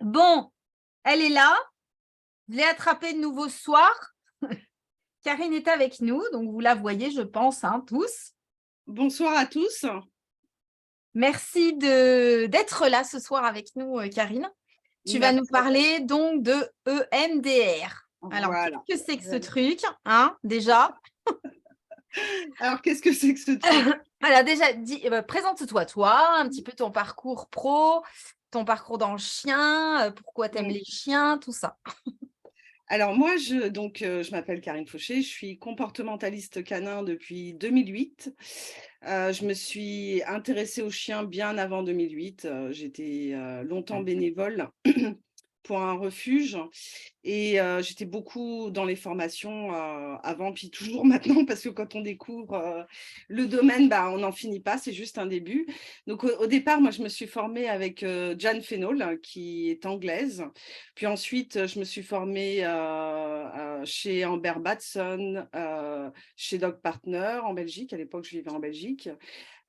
Bon, elle est là. Je l'ai attrapée de nouveau ce soir. Karine est avec nous, donc vous la voyez, je pense, tous. Bonsoir à tous. Merci d'être là ce soir avec nous, Karine. Tu vas nous Merci. parler donc de EMDR. Alors, Voilà. qu'est-ce que c'est que ce truc, déjà? Alors, qu'est-ce que c'est que ce truc? Alors déjà, présente-toi, toi, un petit peu ton parcours pro, ton parcours dans le chien, pourquoi tu aimes les chiens, tout ça. Alors moi, je m'appelle Karine Fauché, je suis comportementaliste canin depuis 2008. Je me suis intéressée aux chiens bien avant 2008. J'étais longtemps bénévole pour un refuge et j'étais beaucoup dans les formations avant, puis toujours maintenant, parce que quand on découvre le domaine, on n'en finit pas, c'est juste un début. Donc au départ, moi, je me suis formée avec Jan Fenol, qui est anglaise. Puis ensuite, je me suis formée chez Amber Batson, chez Dog Partner en Belgique. À l'époque, je vivais en Belgique.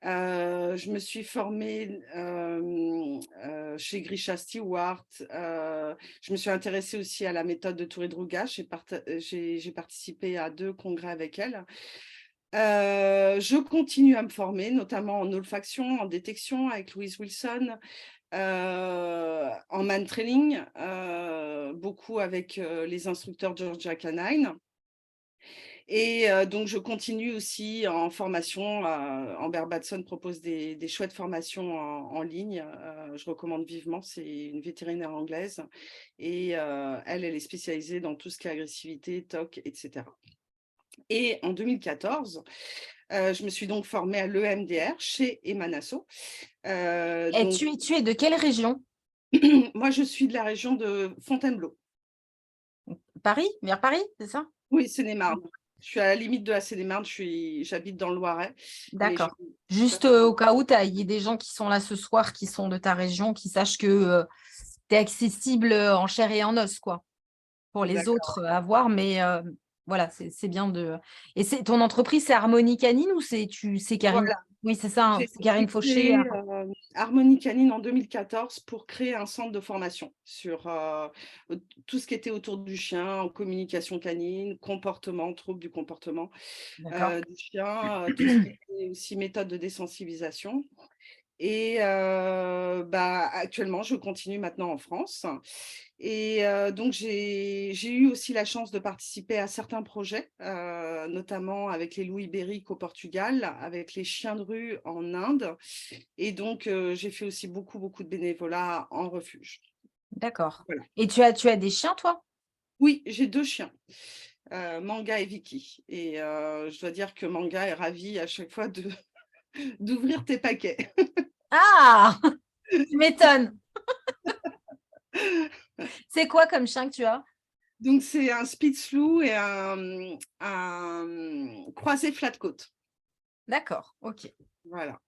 Je me suis formée chez Grisha Stewart. Je me suis intéressée aussi à la méthode de Touré-Drugas. J'ai participé à 2 congrès avec elle. Je continue à me former, notamment en olfaction, en détection avec Louise Wilson, en man training, beaucoup avec les instructeurs Georgia Canine. Et donc, je continue aussi en formation. Amber Batson propose des chouettes formations en ligne. Je recommande vivement. C'est une vétérinaire anglaise. Et elle est spécialisée dans tout ce qui est agressivité, TOC, etc. Et en 2014, je me suis donc formée à l'EMDR chez Emanasso. Et tu es de quelle région? Moi, je suis de la région de Fontainebleau. Paris? Vers Paris, c'est ça? Oui, Seine-et-Marne. Je suis à la limite de la Seine-et-Marne, j'habite dans le Loiret. Mais D'accord. Juste au cas où il y ait des gens qui sont là ce soir, qui sont de ta région, qui sachent que tu es accessible en chair et en os, quoi, pour les D'accord. autres à voir. Mais voilà, c'est bien de. Et ton entreprise, c'est Harmonie Canine ou c'est Karine? Voilà. Oui, c'est ça, J'ai c'est Karine j'ai Fauché. créé Harmonie Canine en 2014 pour créer un centre de formation sur tout ce qui était autour du chien, en communication canine, comportement, troubles du comportement D'accord. du chien, tout ce qui était aussi méthode de désensibilisation. Et actuellement, je continue maintenant en France. Et donc, j'ai eu aussi la chance de participer à certains projets, notamment avec les loups ibériques au Portugal, avec les chiens de rue en Inde. Et donc, j'ai fait aussi beaucoup, beaucoup de bénévolat en refuge. D'accord. Voilà. Et tu as des chiens, toi? Oui, j'ai 2 chiens, Manga et Vicky. Et je dois dire que Manga est ravi à chaque fois d'ouvrir tes paquets. Ah! Tu m'étonnes. C'est quoi comme chien que tu as? Donc, c'est un Spitzlou et un croisé flat-côte. D'accord, ok. Voilà.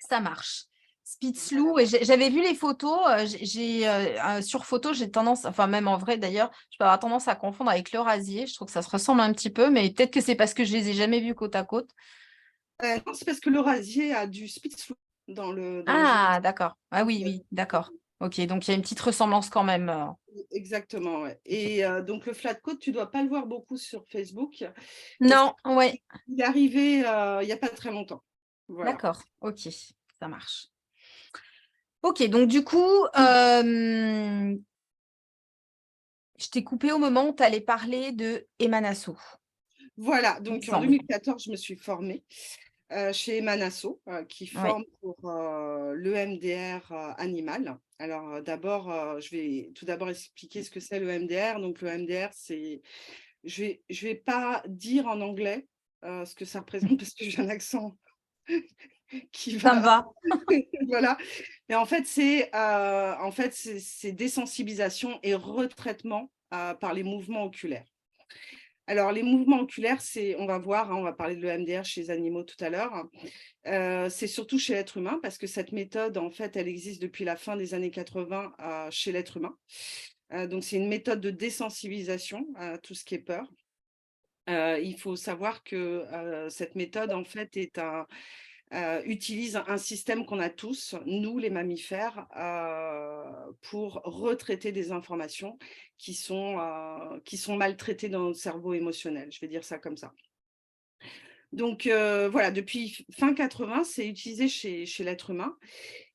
Ça marche. Spitzlou, et j'avais vu les photos, sur photo, j'ai tendance, enfin même en vrai d'ailleurs, je peux avoir tendance à confondre avec l'Eurasier. Je trouve que ça se ressemble un petit peu, mais peut-être que c'est parce que je les ai jamais vus côte à côte. Non, c'est parce que l'Eurasier a du Spitzlou dans le Ah, générique. d'accord. Ah oui, oui, d'accord. Ok, donc il y a une petite ressemblance quand même. Exactement, ouais. Et donc le flat-côte, tu dois pas le voir beaucoup sur Facebook parce Non, ouais, qu'il est arrivé il y a pas très longtemps. Voilà. d'accord, ok, ça marche. Ok, donc du coup, je t'ai coupé au moment où tu allais parler de Emanasso, Voilà, il me donc en semble. 2014, je me suis formée chez Emanasso, qui Oui, forme pour l'EMDR animal. Alors d'abord, je vais tout d'abord expliquer ce que c'est l'EMDR. Donc l'EMDR, c'est je vais pas dire en anglais ce que ça représente parce que j'ai un accent qui ça me va va. voilà. Mais en fait, c'est désensibilisation et retraitement par les mouvements oculaires. Alors, les mouvements oculaires, on va voir, on va parler de l'EMDR chez les animaux tout à l'heure. C'est surtout chez l'être humain parce que cette méthode, en fait, elle existe depuis la fin des années 80 chez l'être humain. Donc, c'est une méthode de désensibilisation à tout ce qui est peur. Il faut savoir que cette méthode, en fait, utilise un système qu'on a tous, nous les mammifères, pour retraiter des informations qui sont maltraitées dans notre cerveau émotionnel. Je vais dire ça comme ça. Donc voilà, depuis fin 80, c'est utilisé chez l'être humain.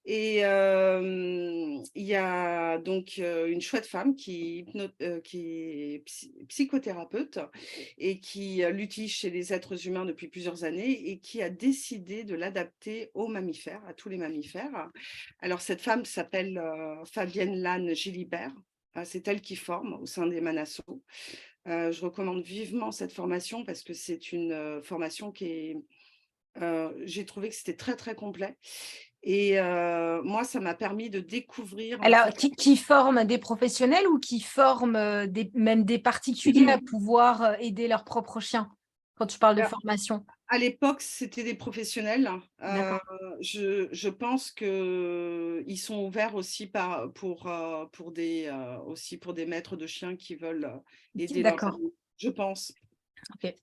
Et il y a donc une chouette femme qui est psychothérapeute et qui l'utilise chez les êtres humains depuis plusieurs années et qui a décidé de l'adapter aux mammifères, à tous les mammifères. Alors cette femme s'appelle Fabienne Lannes Gilibert. C'est elle qui forme au sein des Manasso. Je recommande vivement cette formation parce que c'est une formation qui est… j'ai trouvé que c'était très, très complet. Et moi, ça m'a permis de découvrir, en Alors, fait… qui forment des professionnels ou qui forment même des particuliers à pouvoir aider leurs propres chiens, quand tu parles de formation? À l'époque, c'était des professionnels. D'accord. Je pense qu'ils sont ouverts aussi aussi pour des maîtres de chiens qui veulent aider leurs D'accord. animaux, je pense. Ok.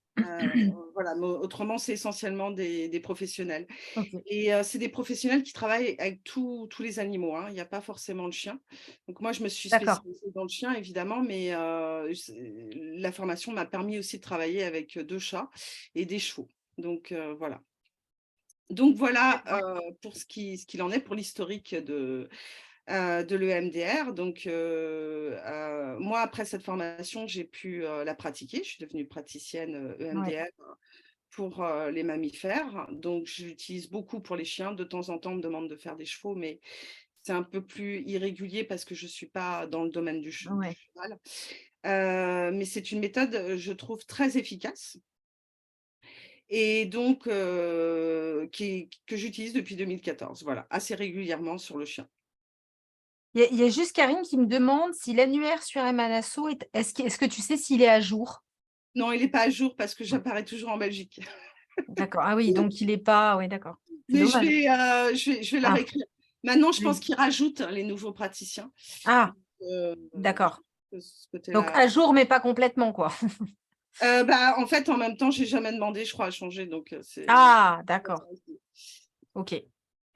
Voilà, mais autrement, c'est essentiellement des professionnels. Ok. Et c'est des professionnels qui travaillent avec tous les animaux, hein. Il n'y a pas forcément le chien. Donc moi, je me suis D'accord. spécialisée dans le chien, évidemment, mais la formation m'a permis aussi de travailler avec 2 chats et des chevaux. Donc voilà. Donc voilà pour ce qu'il en est, pour l'historique de l'EMDR. Donc moi, après cette formation, j'ai pu la pratiquer. Je suis devenue praticienne Ouais. EMDR pour les mammifères. Donc, j'utilise beaucoup pour les chiens. De temps en temps, on me demande de faire des chevaux, mais c'est un peu plus irrégulier parce que je ne suis pas dans le domaine du Ouais. cheval. Mais c'est une méthode, je trouve, très efficace et donc que j'utilise depuis 2014, voilà, assez régulièrement sur le chien. Il y a juste Karine qui me demande si l'annuaire sur Emanasso est-ce que tu sais s'il est à jour? Non, il n'est pas à jour parce que j'apparais toujours en Belgique. D'accord. Ah oui, donc il n'est pas. Oui, d'accord. C'est Mais dommage. je vais leur Ah, écrire. Maintenant, je pense oui. qu'ils rajoutent les nouveaux praticiens. Ah, Euh, d'accord. de ce Donc côté-là. à jour, mais pas complètement, quoi. Bah, en fait, en même temps, j'ai jamais demandé, je crois, à changer, donc c'est Ah, comme ça d'accord. aussi. Ok.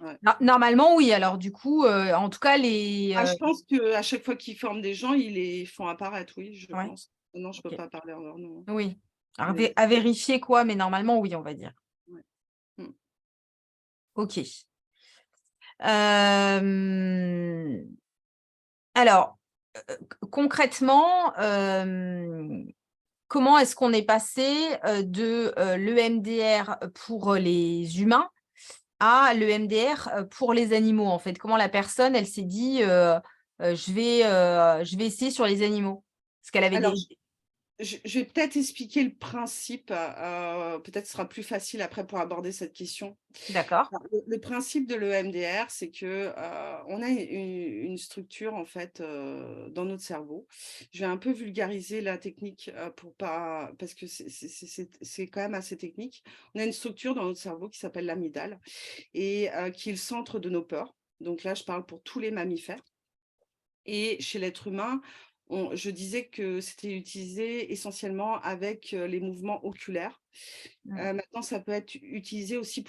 Ouais. Normalement, oui. Alors, du coup, en tout cas, les. Ah, je pense qu'à chaque fois qu'ils forment des gens, ils les font apparaître, oui, je Ouais, pense. Non, je ne peux ok. pas parler en leur nom. Oui. Alors, Mais, à vérifier, quoi, mais normalement, oui, on va dire. ouais. Mm. Ok. Euh, Alors, concrètement, comment est-ce qu'on est passé de l'EMDR pour les humains à l'EMDR pour les animaux, en fait? Comment la personne, elle s'est dit, je vais essayer sur les animaux? Parce qu'elle avait Alors, des… je vais peut-être expliquer le principe, peut-être ce sera plus facile après pour aborder cette question. D'accord. Alors, le principe de l'EMDR, c'est que on a une structure en fait dans notre cerveau. Je vais un peu vulgariser la technique pour pas, parce que c'est quand même assez technique. On a une structure dans notre cerveau qui s'appelle l'amygdale et qui est le centre de nos peurs. Donc là, je parle pour tous les mammifères. Et chez l'être humain, je disais que c'était utilisé essentiellement avec les mouvements oculaires. Mm, Maintenant, ça peut être utilisé aussi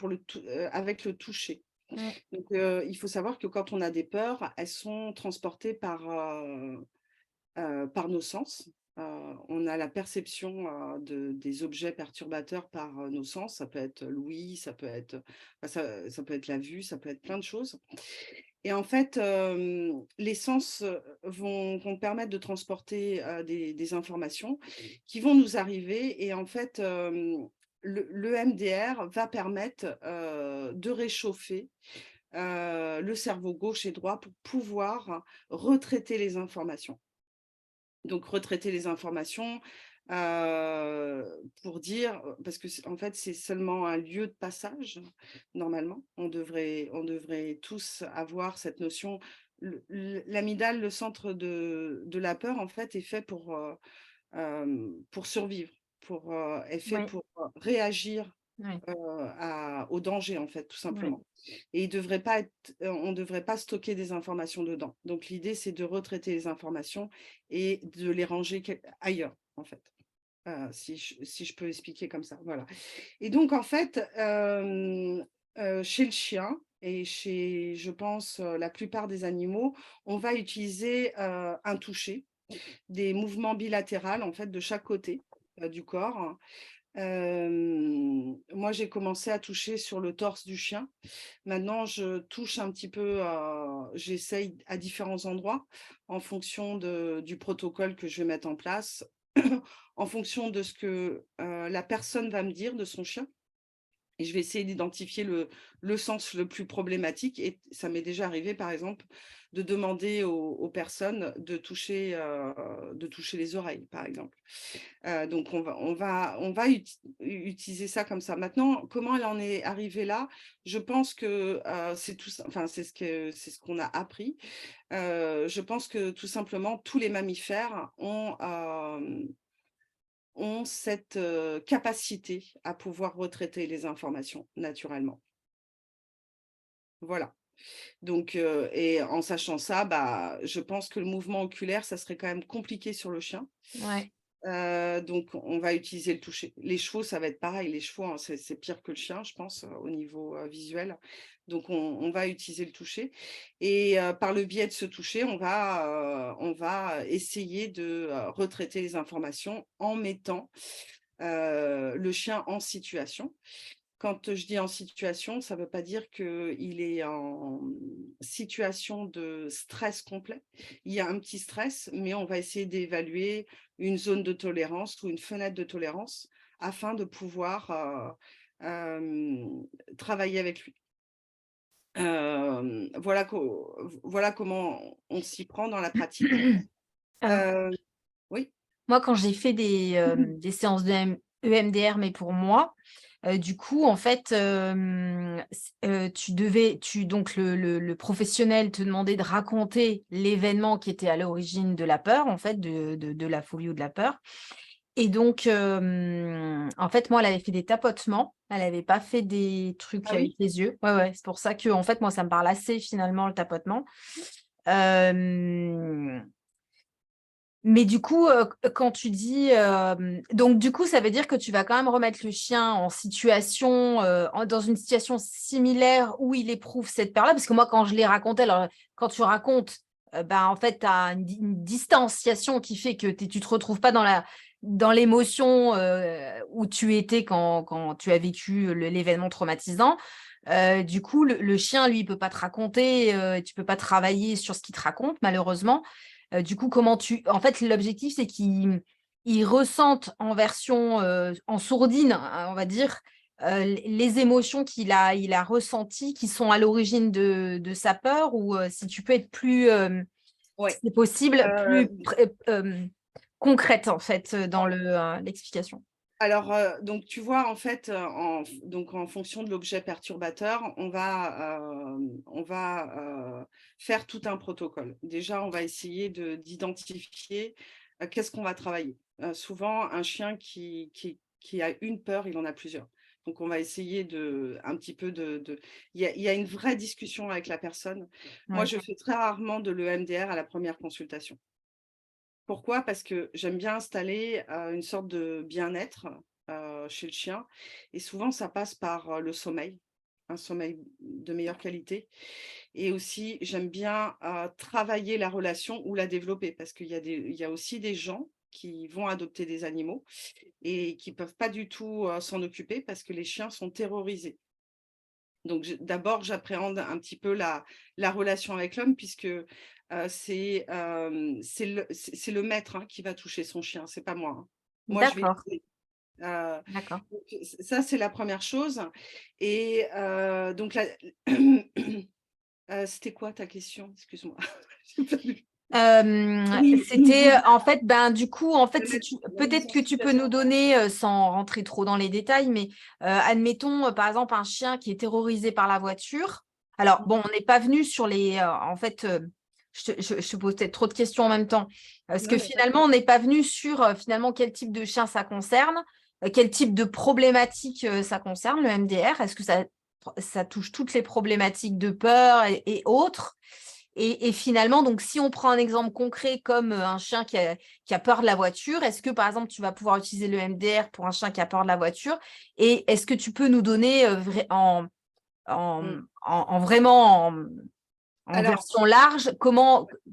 avec le toucher. mm, Donc, il faut savoir que quand on a des peurs, elles sont transportées par nos sens. On a la perception des objets perturbateurs par nos sens. Ça peut être l'ouïe, ça peut être la vue, ça peut être plein de choses. Et en fait, les sens vont permettre de transporter des informations qui vont nous arriver. Et en fait, le MDR va permettre de réchauffer le cerveau gauche et droit pour pouvoir retraiter les informations. Donc, retraiter les informations pour dire, parce que en fait, c'est seulement un lieu de passage, normalement. On devrait tous avoir cette notion. L'amygdale, le centre de la peur, en fait, est fait pour survivre, est fait oui, pour réagir oui, au danger, en fait, tout oui, simplement. Et on ne devrait pas stocker des informations dedans. Donc, l'idée, c'est de retraiter les informations et de les ranger ailleurs, en fait. Si je peux expliquer comme ça, voilà. Et donc, en fait, Chez le chien et chez, je pense, la plupart des animaux, on va utiliser, un toucher, des mouvements bilatéraux, en fait, de chaque côté, du corps. Moi, j'ai commencé à toucher sur le torse du chien. Maintenant, je touche un petit peu, j'essaye à différents endroits en fonction du protocole que je vais mettre en place, en fonction de ce que, la personne va me dire de son chien. Et je vais essayer d'identifier le sens le plus problématique. Et ça m'est déjà arrivé, par exemple, de demander aux personnes de toucher les oreilles, par exemple. Donc, utiliser ça comme ça. Maintenant, comment elle en est arrivée là? Je pense que c'est tout, enfin, c'est ce qu'on a appris. Je pense que tout simplement, tous les mammifères ont cette capacité à pouvoir retraiter les informations naturellement. Voilà. Donc, et en sachant ça, bah, je pense que le mouvement oculaire, ça serait quand même compliqué sur le chien. Ouais. Donc on va utiliser le toucher. Les chevaux, ça va être pareil. Les chevaux, hein, c'est pire que le chien, je pense, au niveau, visuel. Donc on va utiliser le toucher et par le biais de ce toucher, on va essayer de, retraiter les informations en mettant, le chien en situation. Quand je dis en situation, ça ne veut pas dire qu'il est en situation de stress complet. Il y a un petit stress, mais on va essayer d'évaluer une zone de tolérance ou une fenêtre de tolérance afin de pouvoir travailler avec lui. Voilà comment on s'y prend dans la pratique. Euh, Euh, oui. Moi, quand j'ai fait des séances de EMDR, mais pour moi, du coup, en fait, donc le professionnel te demandait de raconter l'événement qui était à l'origine de la peur, en fait, de la phobie ou de la peur. Et donc, en fait, moi, elle avait fait des tapotements. Elle n'avait pas fait des trucs Ah avec oui. les yeux. Ouais, ouais, c'est pour ça que, en fait, moi, ça me parle assez finalement, le tapotement. Euh, mais du coup, quand tu dis, donc du coup, ça veut dire que tu vas quand même remettre le chien en situation, dans une situation similaire où il éprouve cette peur-là. Parce que moi, quand je l'ai raconté, alors quand tu racontes, ben, en fait, tu as une distanciation qui fait que tu te retrouves pas dans l'émotion où tu étais quand tu as vécu l'événement traumatisant. Du coup, le chien, lui, il peut pas te raconter, tu peux pas travailler sur ce qu'il te raconte, malheureusement. Du coup, en fait, l'objectif, c'est qu'ils ressentent en version, en sourdine, hein, on va dire, les émotions il a ressenties qui sont à l'origine de sa peur ou, si tu peux être plus, si Ouais. c'est possible, plus concrète, en fait, dans l'explication. Alors, donc tu vois, en fait, en fonction de l'objet perturbateur, on va, faire tout un protocole. Déjà, on va essayer d'identifier, qu'est-ce qu'on va travailler. Souvent, un chien qui a une peur, il en a plusieurs. Donc on va essayer un petit peu il y a une vraie discussion avec la personne. Moi, Ouais. je fais très rarement de l'EMDR à la première consultation. Pourquoi? Parce que j'aime bien installer, une sorte de bien-être, chez le chien et souvent ça passe par, le sommeil, un sommeil de meilleure qualité et aussi j'aime bien, travailler la relation ou la développer parce qu'il y a aussi des gens qui vont adopter des animaux et qui peuvent pas du tout, s'en occuper parce que les chiens sont terrorisés. Donc d'abord, j'appréhende un petit peu la relation avec l'homme puisque, c'est le maître, hein, qui va toucher son chien, c'est pas moi, hein. Moi, je vais D'accord, l'aider. Heu, d'accord. donc ça, c'est la première chose et donc la c'était quoi ta question? Excuse-moi. J'ai perdu. Oui, C'était en fait, ben du coup, en fait, la mise peut-être en que tu peux situation. nous donner, sans rentrer trop dans les détails, mais admettons, par exemple, un chien qui est terrorisé par la voiture. Alors, bon, on n'est pas venu sur les. En fait, je te pose peut-être trop de questions en même temps. Parce Non, que il y a pas de finalement, on n'est pas venu sur finalement quel type de chien ça concerne, quel type de problématique ça concerne, le MDR. Est-ce que ça touche toutes les problématiques de peur et autres? Et finalement, donc, si on prend un exemple concret comme un chien qui a peur de la voiture, est-ce que, par exemple, tu vas pouvoir utiliser le MDR pour un chien qui a peur de la voiture? Et est-ce que tu peux nous donner en, Mm. en vraiment en Alors, version large,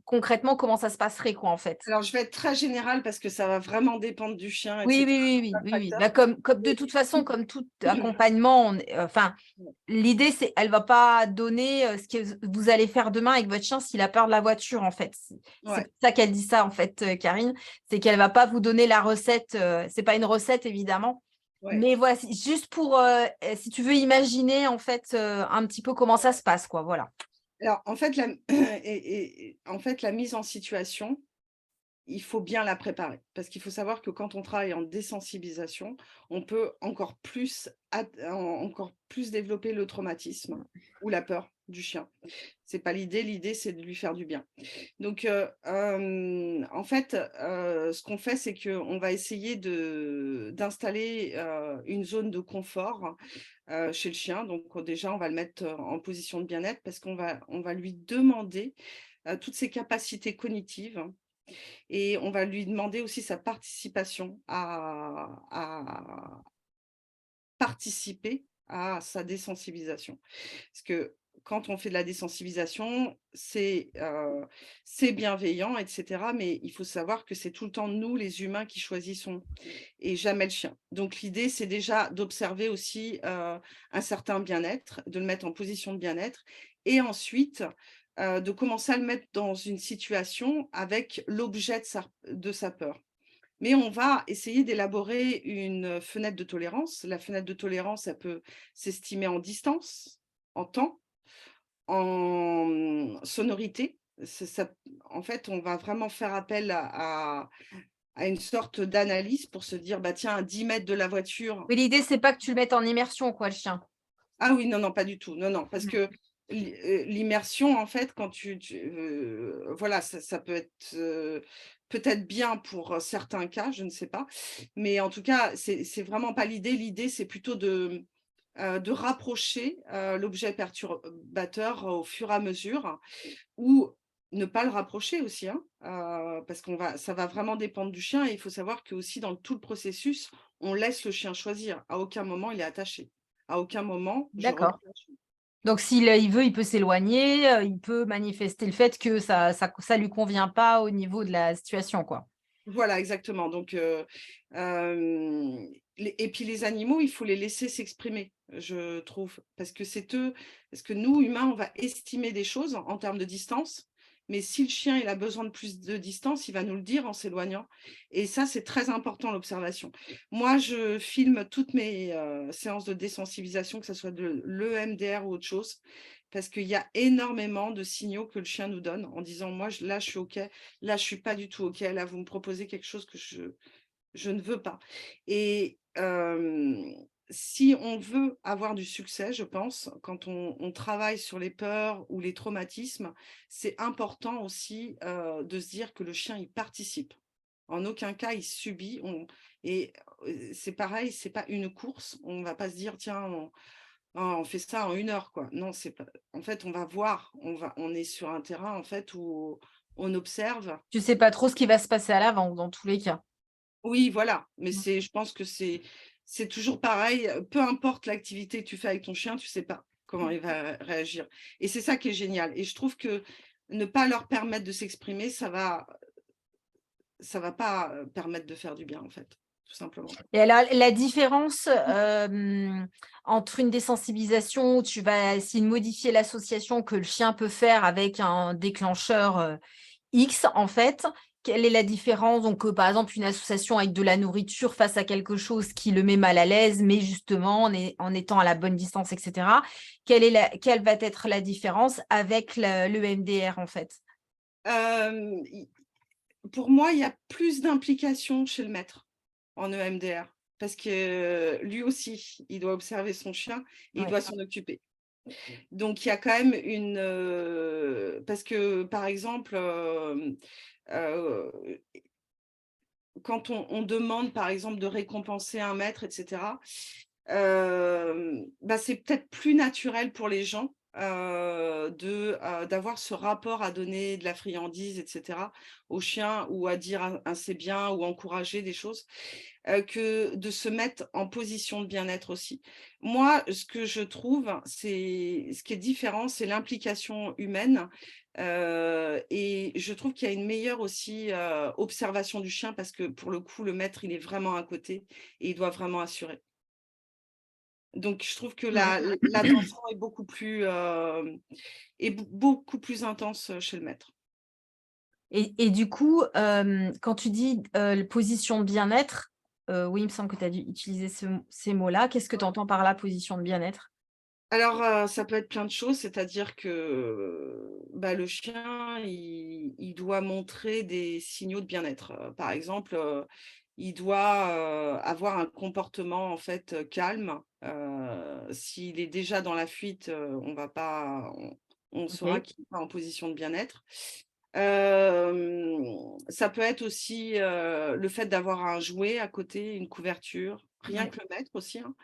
concrètement, comment ça se passerait, quoi, en fait? alors, je vais être très générale parce que ça va vraiment dépendre du chien, Oui, etc. oui, oui, oui, Plein de oui, oui. facteurs. Bah, comme de toute façon, comme tout accompagnement, enfin, l'idée, c'est, elle va pas donner ce que vous allez faire demain avec votre chien s'il a peur de la voiture, en fait. C'est Ouais, pour ça qu'elle dit ça, en fait, Karine, c'est qu'elle va pas vous donner la recette. C'est pas une recette, évidemment. ouais. Mais voilà, c'est juste pour, si tu veux imaginer, en fait, un petit peu comment ça se passe, quoi. Voilà. Alors, en fait, en fait, la mise en situation, il faut bien la préparer. Parce qu'il faut savoir que quand on travaille en désensibilisation, on peut encore plus développer le traumatisme ou la peur du chien. C'est pas l'idée, l'idée, c'est de lui faire du bien. Donc, en fait, ce qu'on fait, c'est qu'on va essayer d'installer une zone de confort chez le chien. Donc, déjà, on va le mettre en position de bien-être parce on va lui demander toutes ses capacités cognitives et on va lui demander aussi sa participation à participer à sa désensibilisation. Parce que quand on fait de la désensibilisation, c'est bienveillant, etc. Mais il faut savoir que c'est tout le temps nous, les humains, qui choisissons et jamais le chien. Donc l'idée, c'est déjà d'observer aussi un certain bien-être, de le mettre en position de bien-être et ensuite de commencer à le mettre dans une situation avec l'objet de sa peur. Mais on va essayer d'élaborer une fenêtre de tolérance. La fenêtre de tolérance, elle peut s'estimer en distance, en temps, en sonorité. En fait, on va vraiment faire appel à une sorte d'analyse pour se dire, bah, tiens, à 10 mètres de la voiture. Mais l'idée, c'est pas que tu le mettes en immersion, quoi, le chien. Ah oui, non, non, pas du tout. Non, non, parce Mm. que l'immersion, en fait, quand voilà, ça peut être peut-être bien pour certains cas, je ne sais pas. Mais en tout cas, c'est vraiment pas l'idée. L'idée, c'est plutôt de rapprocher l'objet perturbateur au fur et à mesure ou ne pas le rapprocher aussi, hein, parce ça va vraiment dépendre du chien. Et il faut savoir que aussi dans tout le processus, on laisse le chien choisir. À aucun moment, il est attaché. À aucun moment, je D'accord. relâche. Donc, s'il il veut, il peut s'éloigner, il peut manifester le fait que ça lui convient pas au niveau de la situation, quoi. Voilà, exactement. Donc, et puis les animaux, il faut les laisser s'exprimer, je trouve, parce que nous, humains, on va estimer des choses en termes de distance, mais si le chien, il a besoin de plus de distance, il va nous le dire en s'éloignant. Et ça, c'est très important, l'observation. Moi, je filme toutes mes séances de désensibilisation, que ce soit de l'EMDR ou autre chose, parce qu'il y a énormément de signaux que le chien nous donne en disant, moi, là, je suis OK. Là, je suis pas du tout OK. Là, vous me proposez quelque chose que je ne veux pas. Et si on veut avoir du succès, je pense, quand on travaille sur les peurs ou les traumatismes, c'est important aussi de se dire que le chien, il participe. En aucun cas, il subit. Et c'est pareil, c'est pas une course. On va pas se dire, tiens, on fait ça en 1 heure, quoi. Non, c'est pas. En fait, on va voir. On est sur un terrain, en fait, où on observe. Tu sais pas trop ce qui va se passer à l'avant, dans tous les cas. Oui, voilà, mais Mm. je pense que c'est toujours pareil, peu importe l'activité que tu fais avec ton chien, tu sais pas comment il va réagir et c'est ça qui est génial et je trouve que ne pas leur permettre de s'exprimer, ça va pas, permettre de faire du bien, en fait, tout simplement. Et alors, la différence entre une désensibilisation où tu vas essayer de modifier l'association que le chien peut faire avec un déclencheur X, en fait, quelle est la différence? Donc, par exemple, une association avec de la nourriture face à quelque chose qui le met mal à l'aise, mais justement en étant à la bonne distance, etc. Quelle va être la différence avec le MDR, en fait? I Pour moi, il y a plus d'implication chez le maître en EMDR parce que lui aussi, il doit observer son chien et il Oui. doit s'en occuper. Donc il y a quand même parce que, par exemple, heu, quand on demande, par exemple, de récompenser un maître et cetera, bah, c'est peut-être plus naturel pour les gens d'avoir ce rapport à donner de la friandise, etc., au chien, ou à dire un c'est bien, ou encourager des choses, que de se mettre en position de bien-être aussi. Moi, ce que je trouve, c'est ce qui est différent, c'est l'implication humaine. Et je trouve qu'il y a une meilleure aussi observation du chien, parce que pour le coup, le maître, il est vraiment à côté et il doit vraiment assurer. Donc, je trouve que l'attention est beaucoup plus intense chez le maître. Et du coup, quand tu dis position de bien-être, oui, il me semble que tu as dû utiliser ces mots-là. Qu'est-ce que tu entends par la position de bien-être? Alors, ça peut être plein de choses, c'est-à-dire que, bah, le chien, il doit montrer des signaux de bien-être. Par exemple, il doit, avoir un comportement, en fait, calme. S'il est déjà dans la fuite, on saura Ok. qu'il n'est pas en position de bien-être. Ça peut être aussi, le fait d'avoir un jouet à côté, une couverture, rien Ouais. que le maître aussi, hein.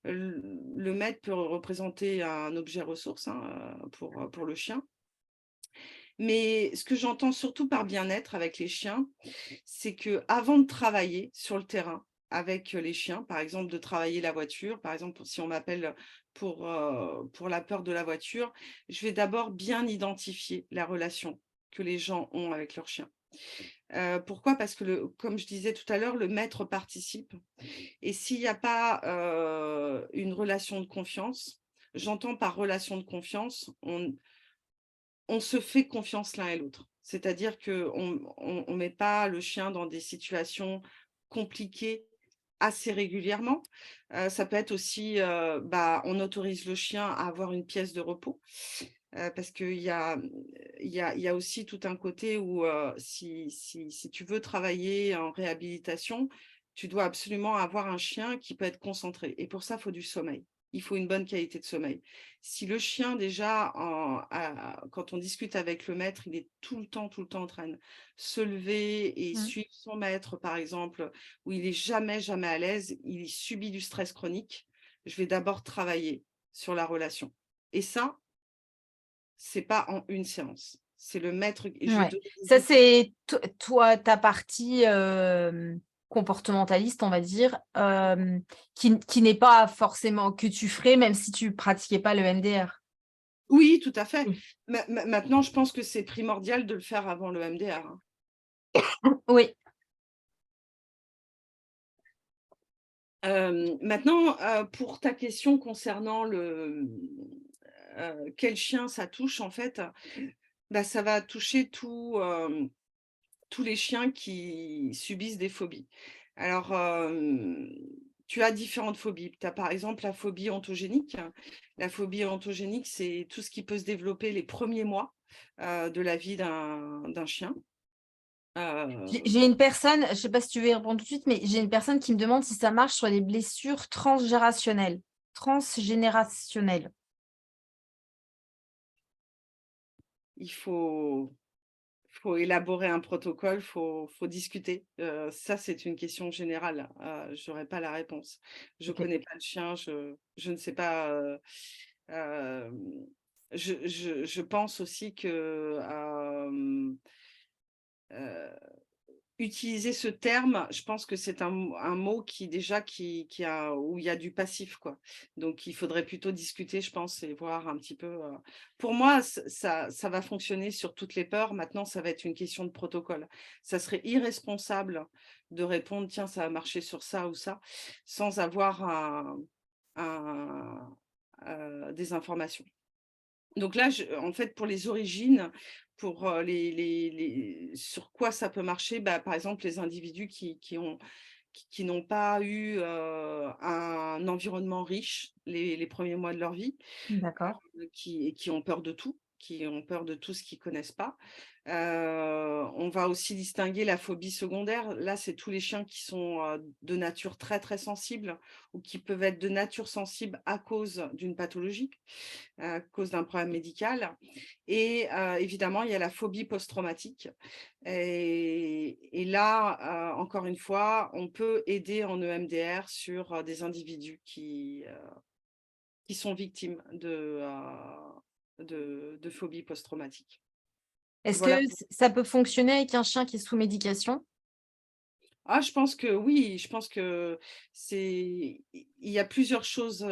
Le maître peut représenter un objet ressource, hein, pour le chien. Mais ce que j'entends surtout par bien-être avec les chiens, c'est que avant de travailler sur le terrain avec les chiens, par exemple de travailler la voiture, par exemple si on m'appelle pour la peur de la voiture, je vais d'abord bien identifier la relation que les gens ont avec leur chien. Pourquoi? Parce que comme je disais tout à l'heure, le maître participe, et s'il y a pas, une relation de confiance, j'entends par relation de confiance, on se fait confiance l'un et l'autre. C'est-à-dire qu'on met pas le chien dans des situations compliquées assez régulièrement. Ça peut être aussi, bah, on autorise le chien à avoir une pièce de repos, parce qu'il y a aussi tout un côté où, si tu veux travailler en réhabilitation, tu dois absolument avoir un chien qui peut être concentré, et pour ça, il faut du sommeil. Il faut une bonne qualité de sommeil. Si le chien déjà quand on discute avec le maître, il est tout le temps en train de se lever et Mm. suivre son maître, par exemple, où il est jamais, jamais à l'aise, il subit du stress chronique, je vais d'abord travailler sur la relation, et ça, c'est pas en une séance. C'est le maître, et je vais Ouais. donner des Ça, outils. c'est toi, ta partie comportementaliste, on va dire, qui n'est pas forcément que tu ferais, même si tu pratiquais pas le MDR. Oui, tout à fait. Oui. Maintenant, je pense que c'est primordial de le faire avant le MDR, hein. Oui. Maintenant, pour ta question concernant quel chien ça touche, en fait, bah, ça va toucher tous les chiens qui subissent des phobies. Alors, tu as différentes phobies. Tu as par exemple la phobie ontogénique. La phobie ontogénique, c'est tout ce qui peut se développer les premiers mois, de la vie d'un chien. J'ai une personne, je sais pas si tu veux y répondre tout de suite, mais j'ai une personne qui me demande si ça marche sur les blessures transgénérationnelles. Transgénérationnelles. Il faut élaborer un protocole, faut discuter. Ça, c'est une question générale. Je n'aurai pas la réponse. Je ne Ok. connais pas le chien, je ne sais pas. Hem, je pense aussi que, utiliser ce terme, je pense que c'est un mot qui déjà où il y a du passif, quoi. Donc il faudrait plutôt discuter, je pense, et voir un petit peu, pour moi, ça va fonctionner sur toutes les peurs. Maintenant, ça va être une question de protocole. Ça serait irresponsable de répondre: «Tiens, ça a marché sur ça ou ça», sans avoir un des informations. Donc là, en fait, pour les origines, pour, sur quoi ça peut marcher, bah, par exemple, les individus qui n'ont pas eu, un environnement riche les premiers mois de leur vie, D'accord. qui ont peur de tout, qui ont peur de tout ce qu'ils connaissent pas. On va aussi distinguer la phobie secondaire. Là, c'est tous les chiens qui sont, de nature très, très sensible, ou qui peuvent être de nature sensible à cause d'une pathologie, à cause d'un problème médical, et évidemment, il y a la phobie post-traumatique, et là, encore une fois, on peut aider en EMDR sur, des individus qui sont victimes de phobie post-traumatique. Est-ce Voilà. que ça peut fonctionner avec un chien qui est sous médication? Ah, je pense que oui, je pense que il y a plusieurs choses,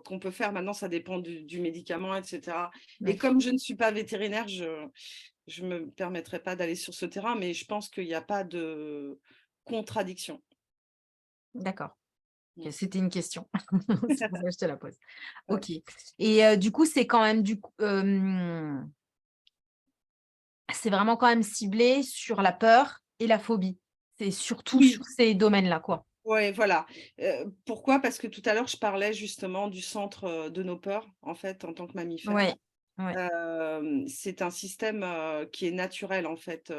qu'on peut faire. Maintenant, ça dépend du médicament et cetera, et Oui, comme je ne suis pas vétérinaire, je me permettrai pas d'aller sur ce terrain, mais je pense qu'il y a pas de contradiction. d'accord. Mmh. Ok, c'était une question. C'est pour ça que je te la pose. Ouais. Ok. Et du coup, c'est quand même c'est vraiment quand même ciblé sur la peur et la phobie. C'est surtout Oui, sur ces domaines-là, quoi. ouais, voilà. Pourquoi? Parce que tout à l'heure, je parlais justement du centre, de nos peurs, en fait, en tant que mammifère. Ouais, ouais. C'est un système, qui est naturel, en fait.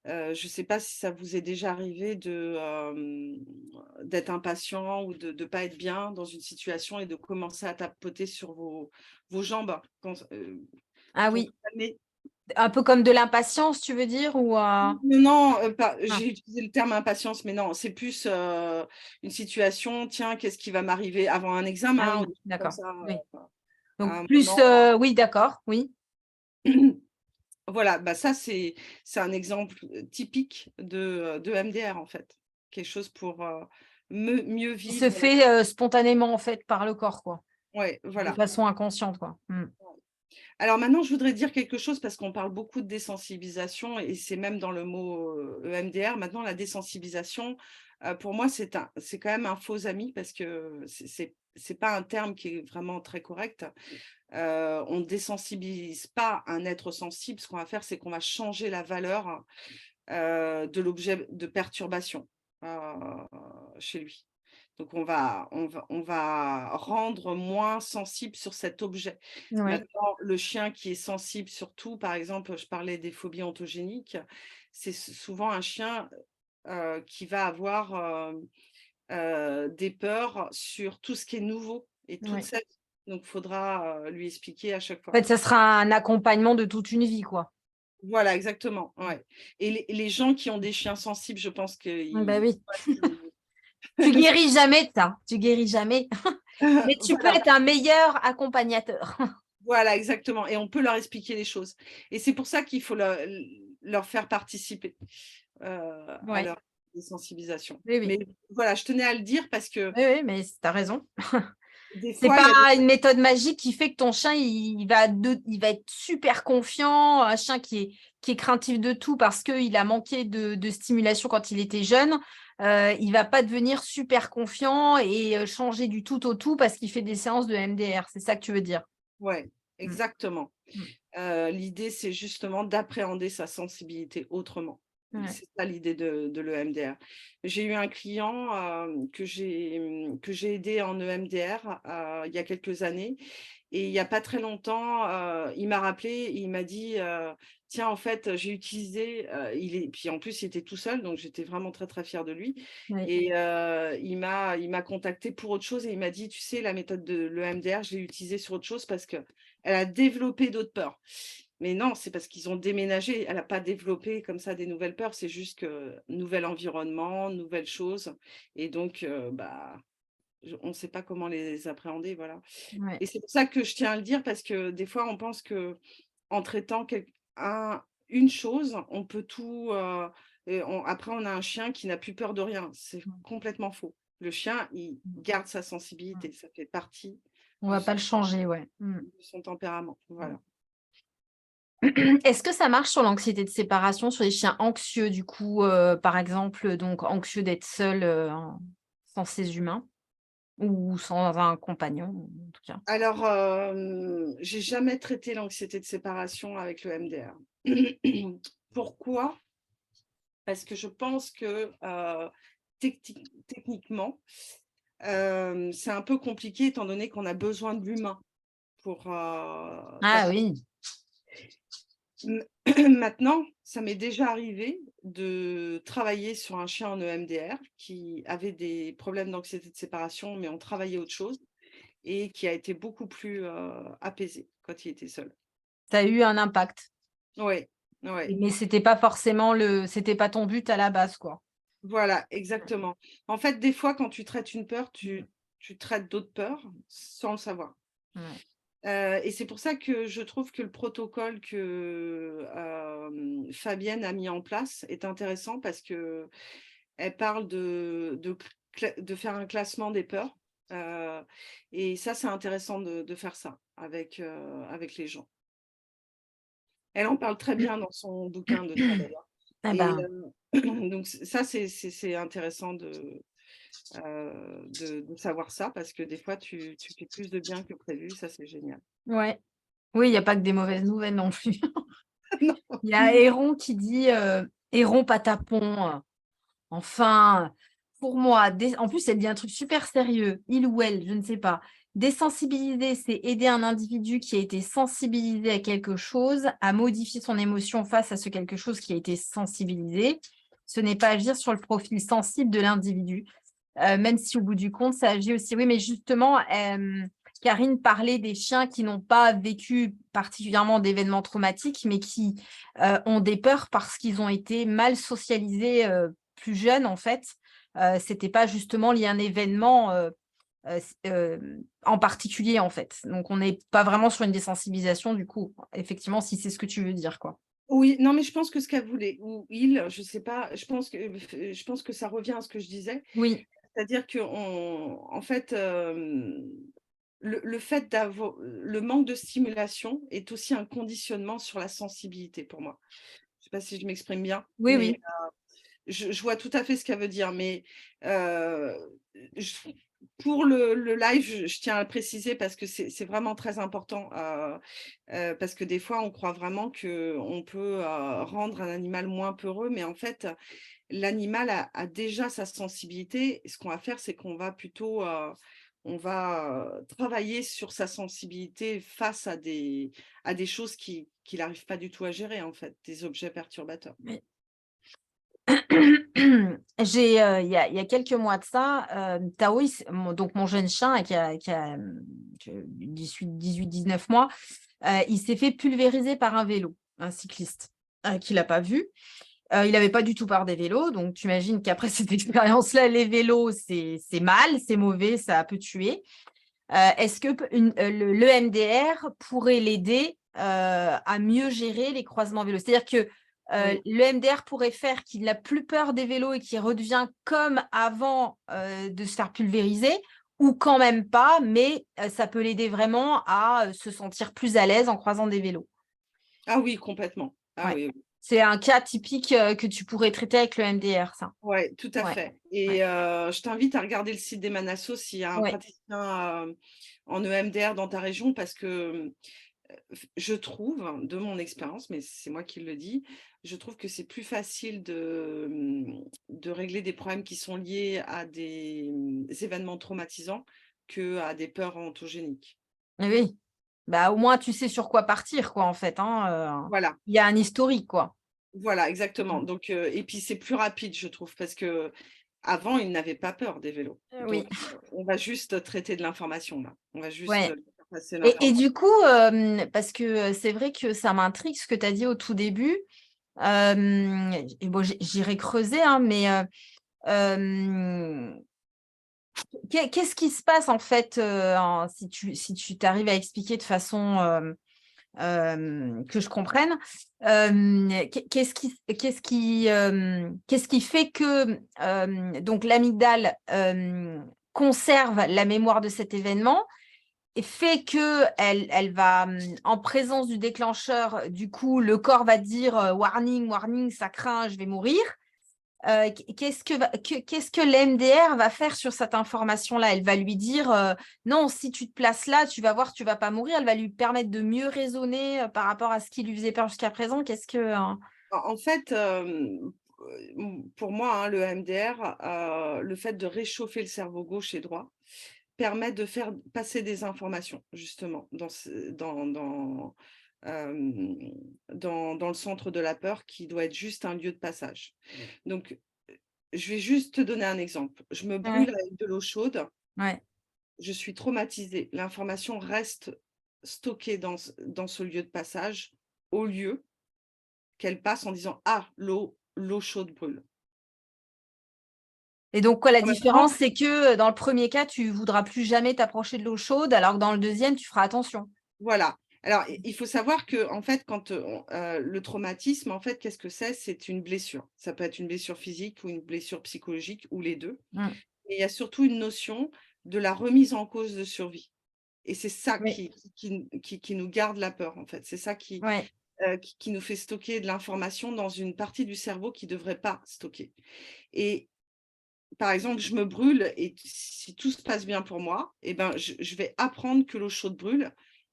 Je ne sais pas si ça vous est déjà arrivé d'être impatient ou de pas être bien dans une situation et de commencer à tapoter sur vos jambes Ah pour oui, calmer. un peu comme de l'impatience, tu veux dire? Ou Non, pas ah, j'ai utilisé le terme impatience, mais non, c'est plus, une situation: «Tiens, qu'est-ce qui va m'arriver avant un ah examen?» ou oui, des choses comme d'accord. ça, Oui. à Donc un plus, moment. oui, d'accord, oui. Voilà, bah, ça, c'est un exemple, typique de MDR, en fait. Quelque chose pour, mieux Qui se vivre la. fait spontanément, en fait, par le corps, quoi. Ouais, De voilà. façon inconsciente, quoi. Alors maintenant, je voudrais dire quelque chose parce qu'on parle beaucoup de désensibilisation et c'est même dans le mot, EMDR. Maintenant, la désensibilisation, pour moi, c'est quand même un faux ami parce que c'est pas un terme qui est vraiment très correct. On ne désensibilise pas un être sensible. Ce qu'on va faire, c'est qu'on va changer la valeur, de l'objet de perturbation, heu, chez lui. Donc on va rendre moins sensible sur cet objet. Oui, Maintenant, le chien qui est sensible sur tout, par exemple, je parlais des phobies ontogéniques, c'est souvent un chien, qui va avoir, des peurs sur tout ce qui est nouveau et toute oui. sa vie. Donc il faudra, lui expliquer à chaque En fois. fait, ça sera un accompagnement de toute une vie, quoi. Voilà, exactement, ouais, et les gens qui ont des chiens sensibles, je pense Bah qu'ils oui. Tu guéris jamais de ça, tu guéris jamais, mais tu peux voilà, être un meilleur accompagnateur. voilà, exactement, et on peut leur expliquer les choses, et c'est pour ça qu'il faut leur faire participer, à Ouais, leur sensibilisation. oui, oui. Mais voilà, je tenais à le dire parce que Oui, oui, mais tu as raison. des C'est fois, il y a des. pas une méthode magique qui fait que ton chien, il va être super confiant, un chien qui est craintif de tout parce qu'il a manqué de stimulation quand il était jeune. Il va pas devenir super confiant et changer du tout au tout parce qu'il fait des séances de MDR. C'est ça que tu veux dire? Ouais, Mm, exactement. mm. L'idée, c'est justement d'appréhender sa sensibilité autrement. Ouais, C'est ça l'idée de l'EMDR. J'ai eu un client, que j'ai aidé en EMDR, il y a quelques années, et il y a pas très longtemps, il m'a rappelé et il m'a dit, «Tiens, en fait, j'ai utilisé», puis en plus, il était tout seul, donc j'étais vraiment très, très fière de lui, oui. et il m'a contacté pour autre chose et il m'a dit: «Tu sais, la méthode de l'EMDR, je l'ai utilisée sur autre chose parce qu'elle a développé d'autres peurs». Mais non, c'est parce qu'ils ont déménagé. Elle a pas développé comme ça des nouvelles peurs, c'est juste que nouvel environnement, nouvelles choses, et donc bah, on ne sait pas comment les appréhender, voilà, Ouais. et c'est pour ça que je tiens à le dire parce que des fois on pense qu'en traitant une chose, on peut tout, et après on a un chien qui n'a plus peur de rien. C'est Mm, complètement faux. Le chien, il mm, garde sa mm. sensibilité, ça fait partie On de va pas son le changer, ouais. Mm, de son tempérament, mm. voilà. Est-ce que ça marche sur l'anxiété de séparation, sur les chiens anxieux, du coup, par exemple, donc anxieux d'être seul sans ses humains ou sans un compagnon, en tout cas? Alors, j'ai jamais traité l'anxiété de séparation avec le MDR. Pourquoi? Parce que je pense que, techniquement, c'est un peu compliqué étant donné qu'on a besoin de l'humain pour, Ah oui, M maintenant, ça m'est déjà arrivé de travailler sur un chien en EMDR qui avait des problèmes d'anxiété de séparation, mais on travaillait autre chose, et qui a été beaucoup plus, apaisé quand il était seul. ça a eu un impact, Ouais, ouais, mais c'était pas ton but à la base, quoi. voilà, exactement. En fait, des fois, quand tu traites une peur, tu traites d'autres peurs sans le savoir. Ouais. Et c'est pour ça que je trouve que le protocole que Fabienne a mis en place est intéressant parce qu'elle parle de faire un classement des peurs. Et ça, c'est intéressant de faire ça avec les gens. Elle en parle très bien dans son bouquin de ça d'ailleurs. Eh Et ben, donc ça, c'est intéressant de savoir ça parce que des fois, tu fais plus de bien que prévu. Ça, c'est génial. ouais. Oui, il n'y a pas que des mauvaises nouvelles non plus. Non. Il y a Héron qui dit Héron Patapon. Enfin, pour moi, en plus, elle dit un truc super sérieux. Il ou elle, je ne sais pas. Désensibiliser, c'est aider un individu qui a été sensibilisé à quelque chose à modifier son émotion face à ce quelque chose qui a été sensibilisé. Ce n'est pas agir sur le profil sensible de l'individu. Même si au bout du compte, ça agit aussi. Oui, mais justement, Karine parlait des chiens qui n'ont pas vécu particulièrement d'événements traumatiques, mais qui ont des peurs parce qu'ils ont été mal socialisés plus jeunes, en fait. C'était pas justement lié à un événement en particulier, en fait. Donc, on n'est pas vraiment sur une désensibilisation, du coup, effectivement, si c'est ce que tu veux dire, quoi. Oui, non, mais je pense que ce qu'elle voulait, ou il, je sais pas, je pense que ça revient à ce que je disais. Oui, C'est-à-dire que en fait, le fait d'avoir le manque de stimulation est aussi un conditionnement sur la sensibilité pour moi. Je ne sais pas si je m'exprime bien, oui, mais oui. je vois tout à fait ce qu'elle veut dire. Mais je pour le live, je tiens à le préciser parce que c'est vraiment très important, parce que des fois, on croit vraiment qu'on peut, rendre un animal moins peureux, mais en fait, l'animal a déjà sa sensibilité. Et ce qu'on va faire, c'est qu'on va plutôt, on va, travailler sur sa sensibilité face à des choses qu'il n'arrive pas du tout à gérer, en fait, des objets perturbateurs. Oui. Il y a quelques mois de ça, Tao, donc mon jeune chien qui a 18-19 mois, il s'est fait pulvériser par un vélo, un cycliste qu'il n'a pas vu. Il n'avait pas du tout peur des vélos, donc tu imagines qu'après cette expérience-là, les vélos, c'est mal, c'est mauvais, ça peut tuer. Est-ce que le MDR pourrait l'aider à mieux gérer les croisements vélos? C'est-à-dire que Oui. le MDR pourrait faire qu'il n'a plus peur des vélos et qu'il redevient comme avant de se faire pulvériser, ou quand même pas, mais ça peut l'aider vraiment à se sentir plus à l'aise en croisant des vélos. Ah oui, complètement. Ah Ouais. oui, oui. C'est un cas typique que tu pourrais traiter avec le MDR, ça. Ouais, tout à Ouais, fait. Et ouais, je t'invite à regarder le site d'Emanasso s'il y a un ouais. praticien, en EMDR dans ta région parce que, je trouve, de mon expérience, mais c'est moi qui le dis, je trouve que c'est plus facile de régler des problèmes qui sont liés à des, événements traumatisants qu'à des peurs ontogéniques. Oui. Bah, au moins, tu sais sur quoi partir, quoi, en fait, hein, Voilà, il y a un historique, quoi. voilà, exactement. Mmh. Donc et puis c'est plus rapide, je trouve, parce qu'avant, ils n'avaient pas peur des vélos. Oui, Donc on va juste traiter de l'information là. On va juste, ouais. faire passer Et l'information. du coup, parce que c'est vrai que ça m'intrigue ce que tu as dit au tout début. Et bon, j'irai creuser, hein, mais qu'est-ce qui se passe en fait si tu t'arrives à expliquer de façon que je comprenne, qu'est-ce qui fait que donc l'amygdale conserve la mémoire de cet événement et fait que elle va, en présence du déclencheur, du coup, le corps va dire warning, warning, ça craint, je vais mourir. Qu'est-ce que l'MDR va faire sur cette information-là? Elle va lui dire non, si tu te places là, tu vas voir, tu vas pas mourir. Elle va lui permettre de mieux raisonner par rapport à ce qui lui faisait peur jusqu'à présent. Qu'est-ce que. En fait, pour moi, hein, le MDR, le fait de réchauffer le cerveau gauche et droit permet de faire passer des informations justement dans le centre de la peur qui doit être juste un lieu de passage. Donc je vais juste te donner un exemple. Je me brûle Ouais, avec de l'eau chaude, ouais. je suis traumatisée. L'information reste stockée dans ce lieu de passage au lieu qu'elle passe en disant: «Ah, l'eau chaude brûle». Et donc, quoi, la En même temps, différence, c'est que dans le premier cas, tu voudras plus jamais t'approcher de l'eau chaude, alors que dans le deuxième, tu feras attention. Voilà. Alors, il faut savoir que, en fait, quand le traumatisme, en fait, qu'est-ce que c'est? C'est une blessure. Ça peut être une blessure physique ou une blessure psychologique ou les deux. Mm. Et il y a surtout une notion de la remise en cause de survie. Et c'est ça Oui, qui nous garde la peur, en fait. C'est ça ouais, qui nous fait stocker de l'information dans une partie du cerveau qui ne devrait pas stocker. Et par exemple, je me brûle et si tout se passe bien pour moi, eh ben, je vais apprendre que l'eau chaude brûle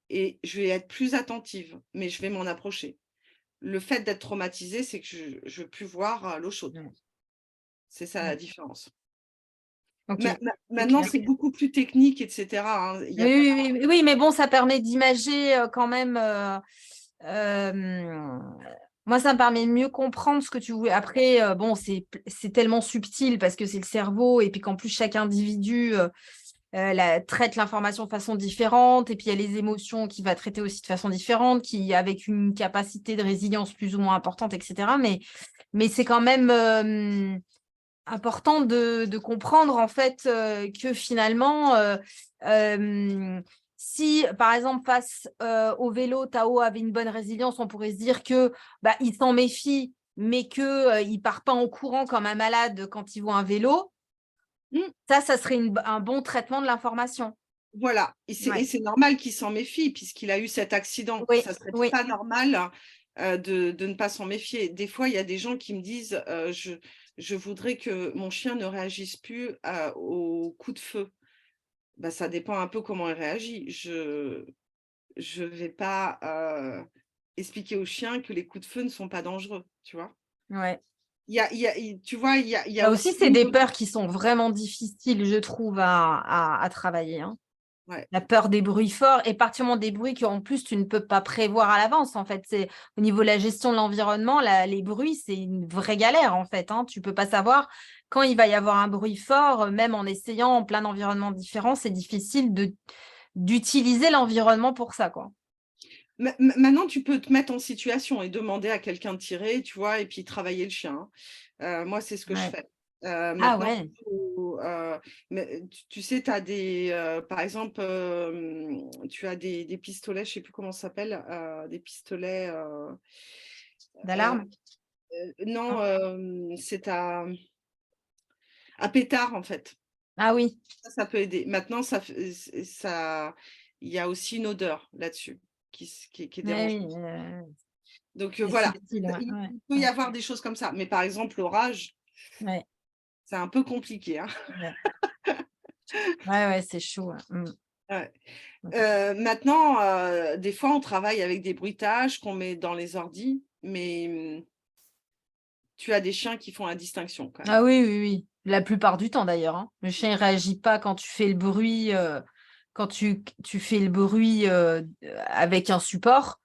et je vais être plus attentive, mais je vais m'en approcher. Le fait d'être traumatisée, c'est que je ne veux plus voir l'eau chaude. mm, C'est ça mm. la différence. Ok, c'est Maintenant, clair. c'est beaucoup plus technique, etc., hein. Il y Oui, a pas... oui, oui, oui, mais bon, ça permet d'imager quand même. Moi, ça me permet de mieux comprendre ce que tu voulais. Après, bon, c'est tellement subtil parce que c'est le cerveau et puis qu'en plus, chaque individu traite l'information de façon différente. Et puis, il y a les émotions qui va traiter aussi de façon différente, qui avec une capacité de résilience plus ou moins importante, etc. Mais c'est quand même important de comprendre en fait que finalement, si par exemple face au vélo, Tao avait une bonne résilience, on pourrait se dire que bah, il s'en méfie, mais que il part pas en courant comme un malade quand il voit un vélo. Mmh, Ça serait un bon traitement de l'information. voilà, et Ouais. c'est normal qu'il s'en méfie puisqu'il a eu cet accident. Oui, Ça serait oui, pas normal, de ne pas s'en méfier. Des fois, il y a des gens qui me disent, «Je voudrais que mon chien ne réagisse plus aux coups de feu». Bah, ça dépend un peu comment il réagit. Je vais pas, expliquer au chien que les coups de feu ne sont pas dangereux, tu vois? ouais. Tu vois, il y a Ça aussi, aussi c'est des peurs qui sont vraiment difficiles, je trouve, à travailler, hein. ouais. La peur des bruits forts et particulièrement des bruits qu'en plus tu ne peux pas prévoir à l'avance en fait. C'est au niveau de la gestion de l'environnement, les bruits, c'est une vraie galère en fait, hein. Tu peux pas savoir quand il va y avoir un bruit fort, même en essayant en plein environnement différent, c'est difficile d'utiliser l'environnement pour ça, quoi. Maintenant, tu peux te mettre en situation et demander à quelqu'un de tirer, tu vois? Et puis travailler le chien, hein. Moi, c'est ce que je Ouais. fais. Ah Maintenant, ouais, mais tu sais, tu as des, par exemple, tu as des pistolets, je ne sais plus comment ça s'appelle, des pistolets, heu d'alarme? non, Non? c'est à pétard, en fait. Ah oui. Ça peut aider. Maintenant, il y a aussi une odeur là-dessus qui est Ouais, dérangeante. oui, Donc c'est voilà, subtil, ouais, ouais, il peut y ouais, avoir des choses comme ça. Mais par exemple, l'orage, ouais, c'est un peu compliqué, hein. ouais. Ouais, ouais, c'est chaud, ouais. Ouais. Mmh. Maintenant, des fois, on travaille avec des bruitages qu'on met dans les ordis, mais tu as des chiens qui font la distinction quand même. Ah oui, oui, oui. La plupart du temps d'ailleurs, hein. Le chien, il réagit pas quand tu fais le bruit, quand tu fais le bruit avec un support.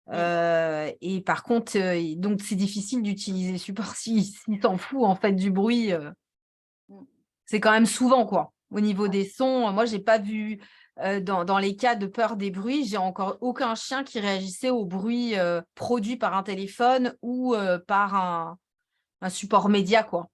Mmh, Et par contre, donc c'est difficile d'utiliser le support s'il s'en fout en fait du bruit. mmh. C'est quand même souvent, quoi. Au niveau des sons, moi, j'ai pas vu dans les cas de peur des bruits, j'ai encore aucun chien qui réagissait au bruit produit par un téléphone ou par un support média, quoi.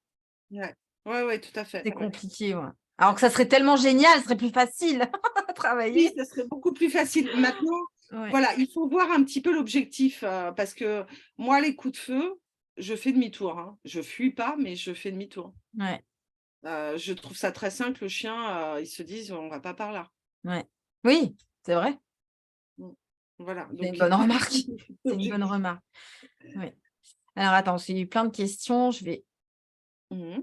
Ouais. Ouais, ouais, tout à fait, C'est ouais. compliqué, ouais. Alors que ça serait tellement génial, ce serait plus facile à Oui, travailler. ça serait beaucoup plus facile. Maintenant, Ouais, voilà, il faut voir un petit peu l'objectif, parce que moi, les coups de feu, je fais demi-tour, hein. Je fuis pas, mais je fais demi-tour. ouais, Je trouve ça très simple, le chien, ils se disent: «On va pas par là». ouais. Oui, c'est vrai. Mmh. Voilà, C'est une donc il bonne faut remarque. trouver C'est une bonne l'objectif. remarque. Ouais. Alors attends, j'ai eu plein de questions. Je vais Mmh.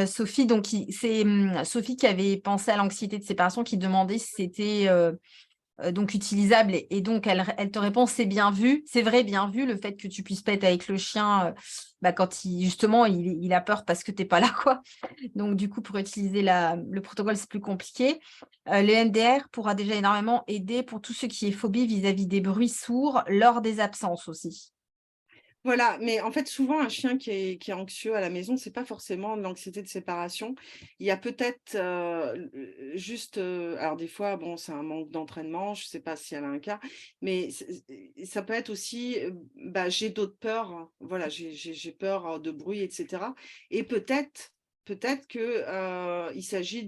Sophie, donc c'est Sophie qui avait pensé à l'anxiété de séparation, qui demandait si c'était donc utilisable et donc elle te répond c'est bien vu, c'est vrai, bien vu le fait que tu puisses pas être avec le chien bah, quand justement il a peur parce que t'es pas là quoi. Donc du coup pour utiliser le protocole c'est plus compliqué. Le NDR pourra déjà énormément aider pour tout ce qui est phobie vis-à-vis des bruits sourds lors des absences aussi. Voilà, mais en fait, souvent, un chien qui est anxieux à la maison, c'est pas forcément de l'anxiété de séparation. Il y a peut-être, juste, alors des fois, bon, c'est un manque d'entraînement, je sais pas si elle a un cas, mais ça peut être aussi, bah, j'ai d'autres peurs, hein. Voilà, j'ai peur, de bruit et cetera et peut-être qu'il s'agit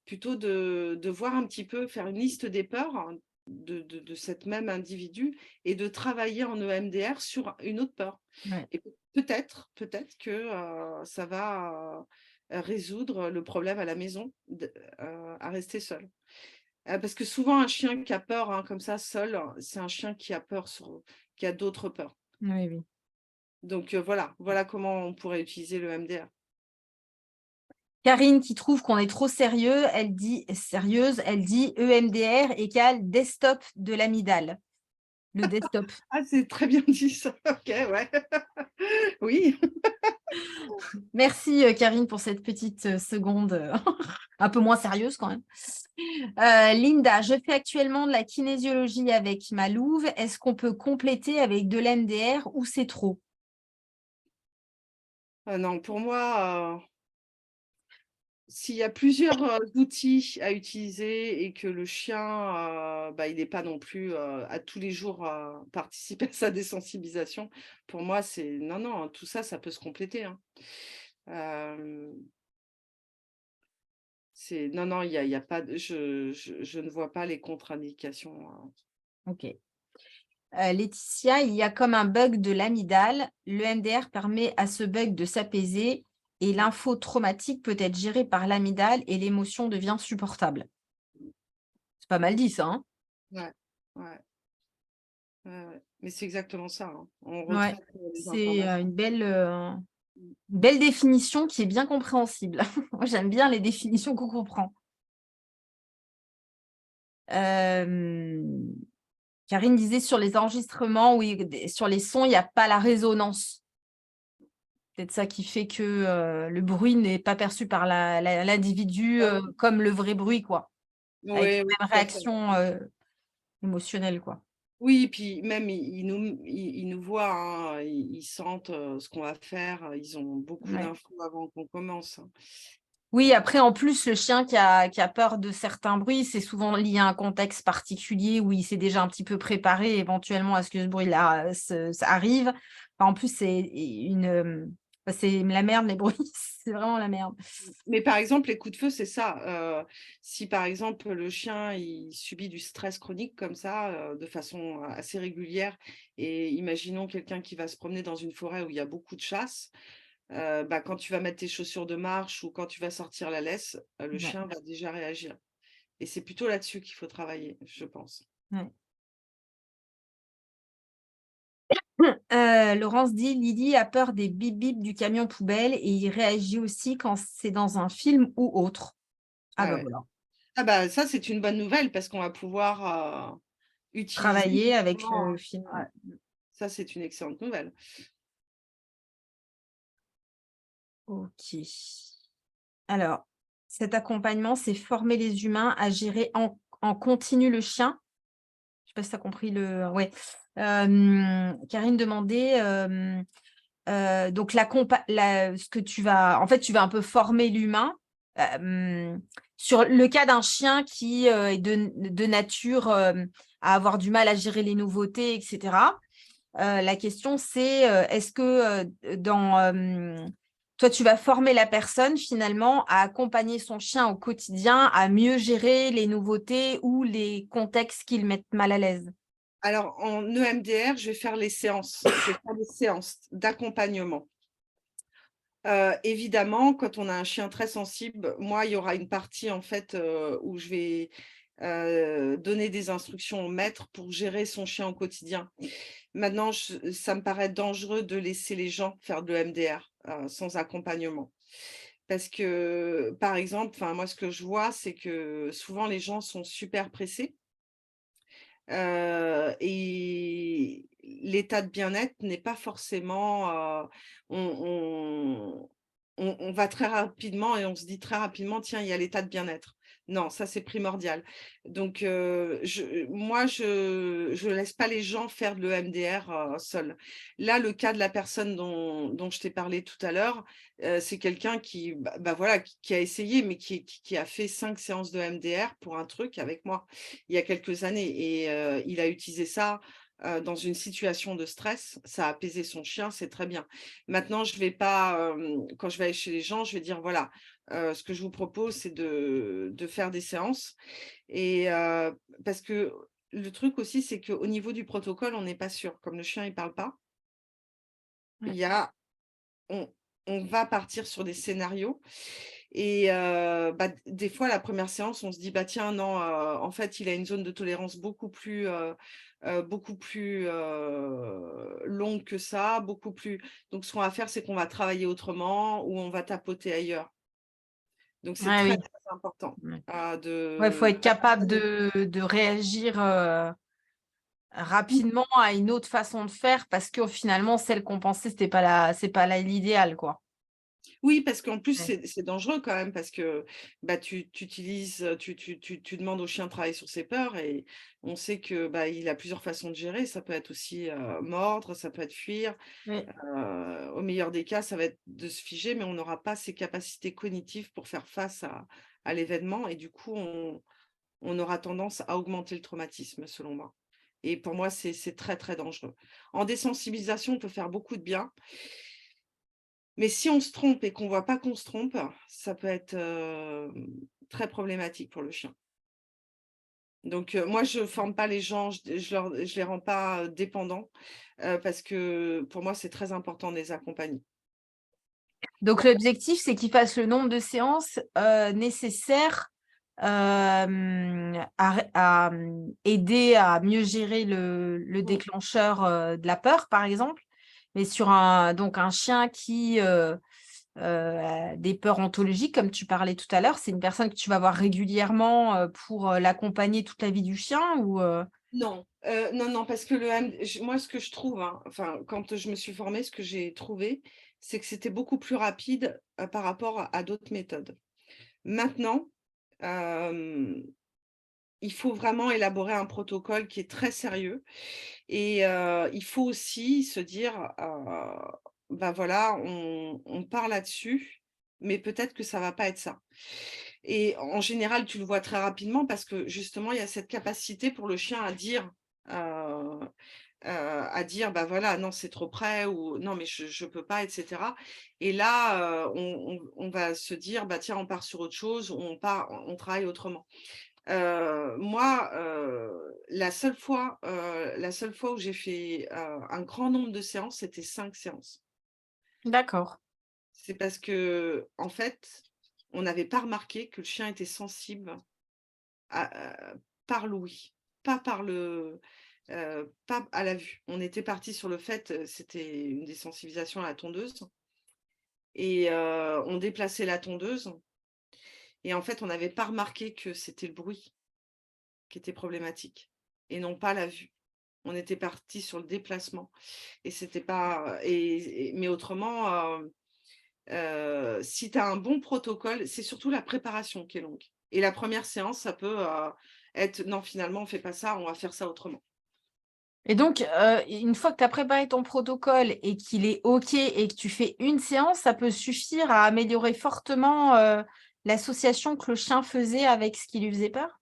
plutôt de voir un petit peu, faire une liste des peurs, hein, de cet même individu et de travailler en EMDR sur une autre peur. Ouais. Et peut-être que ça va résoudre le problème à la maison, à rester seul. Parce que souvent, un chien qui a peur, hein, comme ça, seul, c'est un chien qui a peur, qui a d'autres peurs. Oui, oui. Donc voilà comment on pourrait utiliser le MDR. Karine qui trouve qu'on est trop sérieuse, elle dit EMDR égale desktop de l'amygdale. Le desktop. Ah, c'est très bien dit ça. OK, ouais. Oui. Merci Karine pour cette petite seconde un peu moins sérieuse quand même. Linda, je fais actuellement de la kinésiologie avec ma louve. Est-ce qu'on peut compléter avec de l'MDR ou c'est trop? Non, pour moi, s'il y a plusieurs outils à utiliser et que le chien, il n'est pas non plus à tous les jours participer à sa désensibilisation, pour moi, c'est non, tout ça, ça peut se compléter, hein. Non, il y a pas de je ne vois pas les contre-indications. Ok. Laetitia, il y a comme un bug de l'amygdale. Le MDR permet à ce bug de s'apaiser et l'info traumatique peut être gérée par l'amygdale et l'émotion devient supportable. C'est pas mal dit ça, hein? Ouais, ouais, ouais. Mais c'est exactement ça, hein. On Ouais, retraite les c'est informations. une belle définition qui est bien compréhensible. Moi, j'aime bien les définitions qu'on comprend. Karine disait sur les enregistrements, oui, sur les sons, il n'y a pas la résonance. Peut-être ça qui fait que le bruit n'est pas perçu par l'individu Ah comme le vrai bruit, quoi. Avec oui, la oui, même tout à fait. réaction émotionnelle, quoi. Oui, puis même ils nous voient, hein, ils sentent ce qu'on va faire. Ils ont beaucoup Ouais. d'infos avant qu'on commence, hein. Oui, après, en plus, le chien qui a peur de certains bruits, c'est souvent lié à un contexte particulier où il s'est déjà un petit peu préparé éventuellement à ce que ce bruit-là ça arrive. Enfin, en plus, c'est la merde, les bruits. C'est vraiment la merde. Mais par exemple, les coups de feu, c'est ça. Si par exemple le chien il subit du stress chronique comme ça, de façon assez régulière, et imaginons quelqu'un qui va se promener dans une forêt où il y a beaucoup de chasse, quand tu vas mettre tes chaussures de marche ou quand tu vas sortir la laisse, le Ouais, chien va déjà réagir. Et c'est plutôt là-dessus qu'il faut travailler, je pense. ouais. Laurence dit, Lydie a peur des bip bip du camion poubelle et il réagit aussi quand c'est dans un film ou autre. Ah Ah bah ouais. voilà. Ah bah ça, c'est une bonne nouvelle parce qu'on va pouvoir utiliser Travailler avec justement, le film. ouais, ça, c'est une excellente nouvelle. Ok. Alors, cet accompagnement, c'est former les humains à gérer en continu le chien. Je ne sais pas si tu as compris le. Ouais. Karine demandait donc ce que tu vas. En fait, tu vas un peu former l'humain sur le cas d'un chien qui est de nature à avoir du mal à gérer les nouveautés, etc. La question, c'est est-ce que toi, tu vas former la personne finalement à accompagner son chien au quotidien, à mieux gérer les nouveautés ou les contextes qui le mettent mal à l'aise? Alors, en EMDR, je vais faire les séances. Je vais faire des séances d'accompagnement. Évidemment, quand on a un chien très sensible, moi, il y aura une partie en fait où je vais donner des instructions au maître pour gérer son chien au quotidien. Maintenant, ça me paraît dangereux de laisser les gens faire de l'EMDR sans accompagnement. Parce que, par exemple, moi, ce que je vois, c'est que souvent les gens sont super pressés. Et l'état de bien-être n'est pas forcément, on on va très rapidement et on se dit très rapidement: «Tiens, il y a l'état de bien-être». Non, ça, c'est primordial. Donc je laisse pas les gens faire de l'EMDR, seuls. Là, le cas de la personne dont je t'ai parlé tout à l'heure, c'est quelqu'un qui, voilà, qui a essayé, mais qui a fait 5 séances de MDR pour un truc avec moi il y a quelques années et il a utilisé ça, dans une situation de stress, ça a apaisé son chien, c'est très bien. Maintenant, je vais pas, quand je vais aller chez les gens, je vais dire: «Voilà, ce que je vous propose, c'est de faire des séances» et parce que le truc aussi, c'est qu'au niveau du protocole, on n'est pas sûr. Comme le chien, il parle pas, il Ouais. y a on on va partir sur des scénarios et bah, des fois, la première séance, on se dit: «Bah, tiens, non, en fait, il a une zone de tolérance beaucoup plus, longue que ça, beaucoup plus» donc ce qu'on va faire, c'est qu'on va travailler autrement ou on va tapoter ailleurs. Donc c'est Ah très, oui. très important, Ouais. Ouais, faut de être capable de réagir rapidement à une autre façon de faire parce que finalement, celle qu'on pensait, c'est pas l'idéal, quoi. Oui, parce qu'en plus, Ouais. c'est dangereux quand même parce que, bah, tu utilises, tu demandes au chien de travailler sur ses peurs et on sait que, bah, il a plusieurs façons de gérer. Ça peut être aussi, mordre, ça peut être fuir. Oui. Au meilleur des cas, ça va être de se figer, mais on n'aura pas ses capacités cognitives pour faire face à l'événement et du coup, on aura tendance à augmenter le traumatisme, selon moi et pour moi, c'est très, très dangereux. En désensibilisation, on peut faire beaucoup de bien. Mais si on se trompe et qu'on voit pas qu'on se trompe, ça peut être, très problématique pour le chien. Donc moi je forme pas les gens, je les rends pas, dépendants, parce que pour moi c'est très important de les accompagner. Donc l'objectif, c'est qu'il fasse le nombre de séances, nécessaires, aider à mieux gérer le Mmh. déclencheur, de la peur, par exemple. Mais sur un chien qui, a des peurs ontologiques, comme tu parlais tout à l'heure, c'est une personne que tu vas voir régulièrement, pour, l'accompagner toute la vie du chien ou? Non, non, non, parce que le M j moi ce que je trouve, hein, enfin quand je me suis formée, ce que j'ai trouvé, c'est que c'était beaucoup plus rapide, par rapport à d'autres méthodes. Maintenant, hem, il faut vraiment élaborer un protocole qui est très sérieux. Et il faut aussi se dire, bah, voilà, on part là-dessus, mais peut-être que ça va pas être ça. Et en général, tu le vois très rapidement parce que justement, il y a cette capacité pour le chien heu à dire: «Bah, voilà, non, c'est trop près» ou «Non, mais je peux pas» et cetera. Et là, on va se dire: «Bah, tiens, on part sur autre chose, on travaille autrement». Moi, la seule fois où j'ai fait, un grand nombre de séances, c'était 5 séances. D'accord. C'est parce que en fait, on n'avait pas remarqué que le chien était sensible à par l'ouïe, pas par pas à la vue. On était parti sur le fait, c'était une désensibilisation à la tondeuse et on déplaçait la tondeuse et en fait, on n'avait pas remarqué que c'était le bruit qui était problématique et non pas la vue. On était parti sur le déplacement et c'était pas mais autrement, si tu as un bon protocole, c'est surtout la préparation qui est longue et la première séance, ça peut, être: «Non, finalement, on fait pas ça, on va faire ça autrement». Et donc, une fois que tu as préparé ton protocole et qu'il est OK et que tu fais une séance, ça peut suffire à améliorer fortement, l'association que le chien faisait avec ce qui lui faisait peur?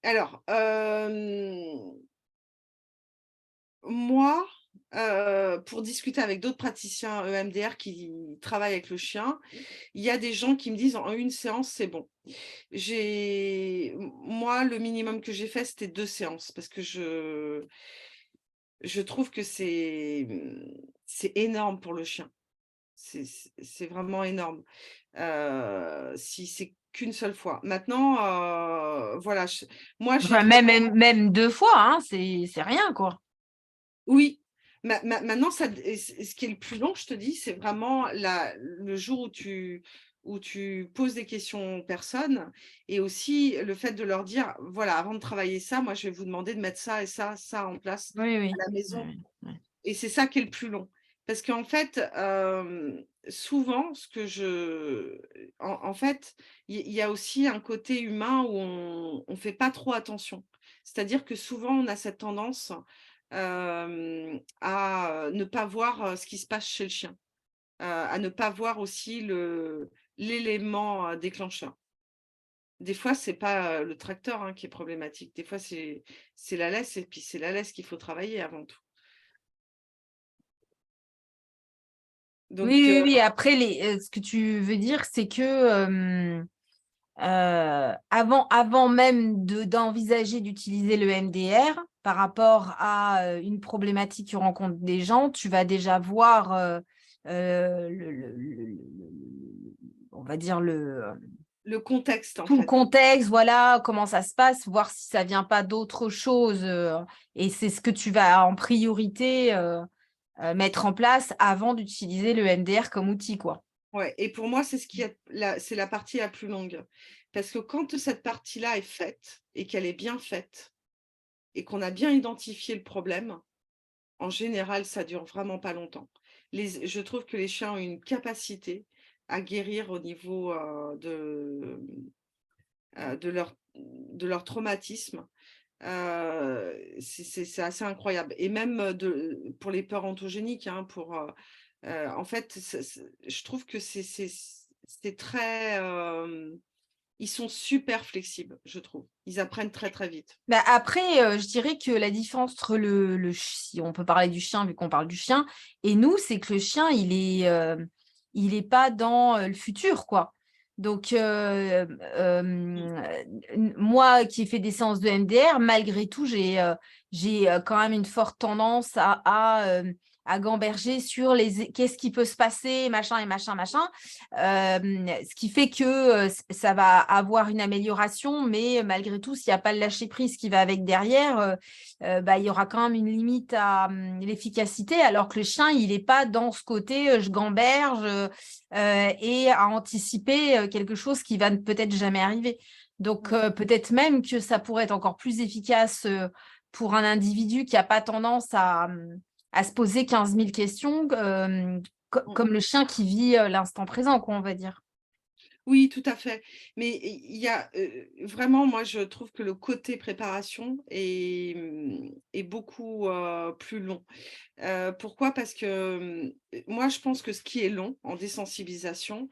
Alors, moi, pour discuter avec d'autres praticiens EMDR qui travaillent avec le chien, il y a des gens qui me disent: «En une séance, c'est bon». Moi, le minimum que j'ai fait, c'était 2 séances parce que je trouve que c'est énorme pour le chien. C'est vraiment énorme, si c'est qu'une seule fois. Maintenant, voilà, moi, j'ai Enfin, trouvé même 2 fois, hein, c'est rien, quoi. oui, maintenant ça d et ce qui est le plus long, je te dis, c'est vraiment le jour où tu poses des questions aux personnes et aussi le fait de leur dire: «Voilà, avant de travailler ça, moi, je vais vous demander de mettre ça et ça, ça en place Oui, à oui. la Oui, maison». oui, ouais. Et c'est ça qui est le plus long. Parce qu'en fait, souvent, ce que je en fait, il y a aussi un côté humain où on fait pas trop attention. C'est-à-dire que souvent, on a cette tendance, à, ne pas voir, ce qui se passe chez le chien, à ne pas voir aussi l'élément, déclencheur. Des fois, c'est pas le tracteur qui est problématique. Des fois, c'est la laisse, et puis c'est la laisse qu'il faut travailler avant tout. Oui, Donc, oui, oui. Après, ce que tu veux dire, c'est que avant même d'envisager d'utiliser le MDR par rapport à une problématique que rencontrent des gens, tu vas déjà voir, on va dire, le contexte, en tout le fait. contexte, voilà, comment ça se passe, voir si ça vient pas d'autre chose. Et c'est ce que tu vas en priorité mettre en place avant d'utiliser le MDR comme outil, quoi. Ouais, et pour moi, c'est c'est la partie la plus longue. Parce que quand cette partie-là est faite et qu'elle est bien faite et qu'on a bien identifié le problème, en général, ça dure vraiment pas longtemps. Je trouve que les chiens ont une capacité à guérir au niveau de leur traumatisme. C'est assez incroyable. Et même pour les peurs ontogéniques, en fait, je trouve que c'est très. Ils sont super flexibles, je trouve. Ils apprennent très, très vite. Bah après, je dirais que la différence entre si on peut parler du chien vu qu'on parle du chien, et nous, c'est que le chien, il est pas dans le futur, quoi. Donc, moi qui ai fait des séances de MDR, malgré tout, j'ai quand même une forte tendance à gamberger sur qu'est-ce qui peut se passer, machin et machin, machin. Ce qui fait que ça va avoir une amélioration, mais malgré tout, s'il n'y a pas le lâcher-prise qui va avec derrière, bah, il y aura quand même une limite à l'efficacité, alors que le chien, il n'est pas dans ce côté je gamberge et à anticiper quelque chose qui va peut-être jamais arriver. Donc, peut-être même que ça pourrait être encore plus efficace pour un individu qui n'a pas tendance à se poser 15 000 questions, comme le chien qui vit l'instant présent, quoi, on va dire. Oui, tout à fait. Mais il y a vraiment, moi, je trouve que le côté préparation est beaucoup plus long. Pourquoi? Parce que moi, je pense que ce qui est long en désensibilisation,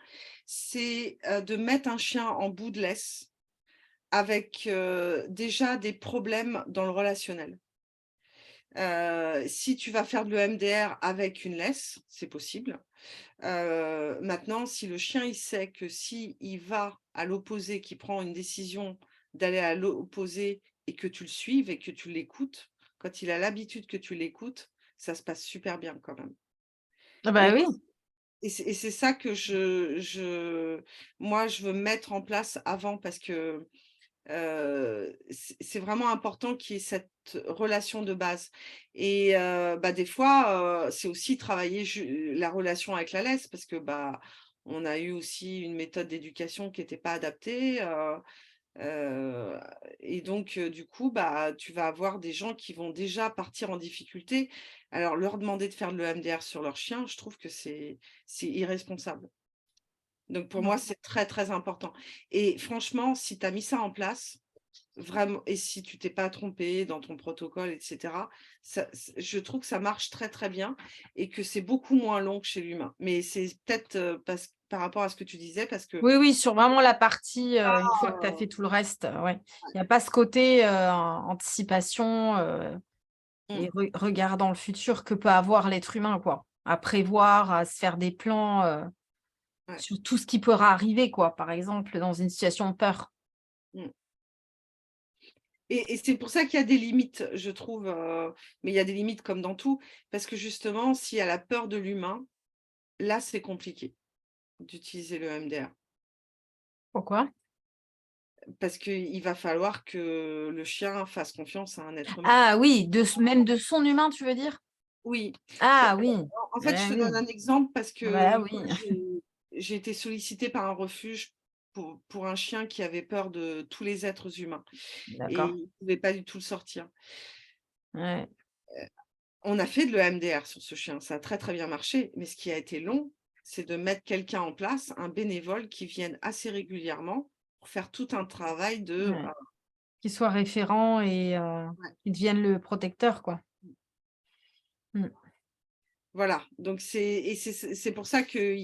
c'est de mettre un chien en bout de laisse avec déjà des problèmes dans le relationnel. Si tu vas faire de l'EMDR avec une laisse, c'est possible. Maintenant, si le chien, il sait que si il va à l'opposé, qu'il prend une décision d'aller à l'opposé et que tu le suives et que tu l'écoutes, quand il a l'habitude que tu l'écoutes, ça se passe super bien quand même. Ah bah Et oui. c'est ça que moi, je veux mettre en place avant parce que c'est vraiment important qu'il y ait cette relation de base. Et bah, des fois, c'est aussi travailler la relation avec la laisse parce que bah, on a eu aussi une méthode d'éducation qui n'était pas adaptée. Et donc, du coup, bah, tu vas avoir des gens qui vont déjà partir en difficulté. Alors, leur demander de faire de l'EMDR sur leur chien, je trouve que c'est irresponsable. Donc, pour moi, c'est très, très important. Et franchement, si tu as mis ça en place, vraiment, et si tu t'es pas trompé dans ton protocole, etc., je trouve que ça marche très, très bien et que c'est beaucoup moins long que chez l'humain. Mais c'est peut-être par rapport à ce que tu disais, parce que Oui, oui, sur vraiment la partie, une fois que tu as fait tout le reste, ouais. Il n'y a pas ce côté anticipation et regard dans le futur que peut avoir l'être humain, quoi. À prévoir, à se faire des plans ouais, sur tout ce qui pourra arriver, quoi. Par exemple, dans une situation de peur. mm. Et c'est pour ça qu'il y a des limites, je trouve, mais il y a des limites comme dans tout, parce que justement, s'il y a la peur de l'humain, là, c'est compliqué d'utiliser le MDR. Pourquoi? Parce qu'il va falloir que le chien fasse confiance à un être humain. Ah oui, même de son humain, tu veux dire? Oui. Ah oui, En fait, je eh te donne oui, un exemple parce bah que moi, oui, j'ai été sollicitée par un refuge pour un chien qui avait peur de tous les êtres humains et d'accord. il ne pouvait pas du tout le sortir. Ouais. On a fait de l'EMDR sur ce chien, ça a très très bien marché, mais ce qui a été long, c'est de mettre quelqu'un en place, un bénévole qui vienne assez régulièrement pour faire tout un travail de Ouais. Qu'il soit référent et ouais. qu'il devienne le protecteur, quoi. Mm. Voilà, donc c'est pour ça que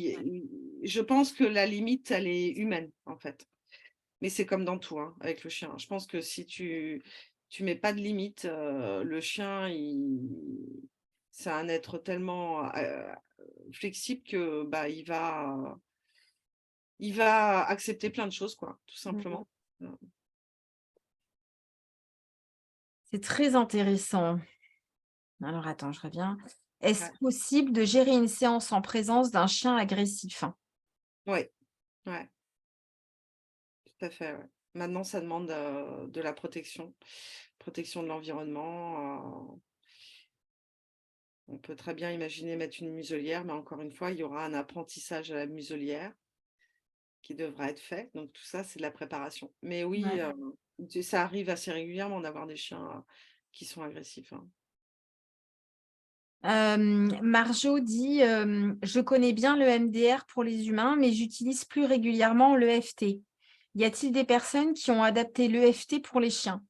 je pense que la limite, elle est humaine, en fait. Mais c'est comme dans tout, hein, avec le chien. Je pense que si tu mets pas de limite, le chien, c'est un être tellement flexible que bah, il va accepter plein de choses, quoi, tout Mhm. simplement. C'est très intéressant. Alors, attends, je reviens. Est-ce Ouais, possible de gérer une séance en présence d'un chien agressif? ouais, ouais, tout à fait. Ouais. Maintenant, ça demande de la protection de l'environnement. On peut très bien imaginer mettre une muselière, mais encore une fois, il y aura un apprentissage à la muselière qui devra être fait. Donc tout ça, c'est de la préparation. Mais oui, Ouais. ça arrive assez régulièrement d'avoir des chiens qui sont agressifs, hein. Marjo dit je connais bien le MDR pour les humains, mais j'utilise plus régulièrement l'EFT. Y a-t-il des personnes qui ont adapté l'EFT pour les chiens?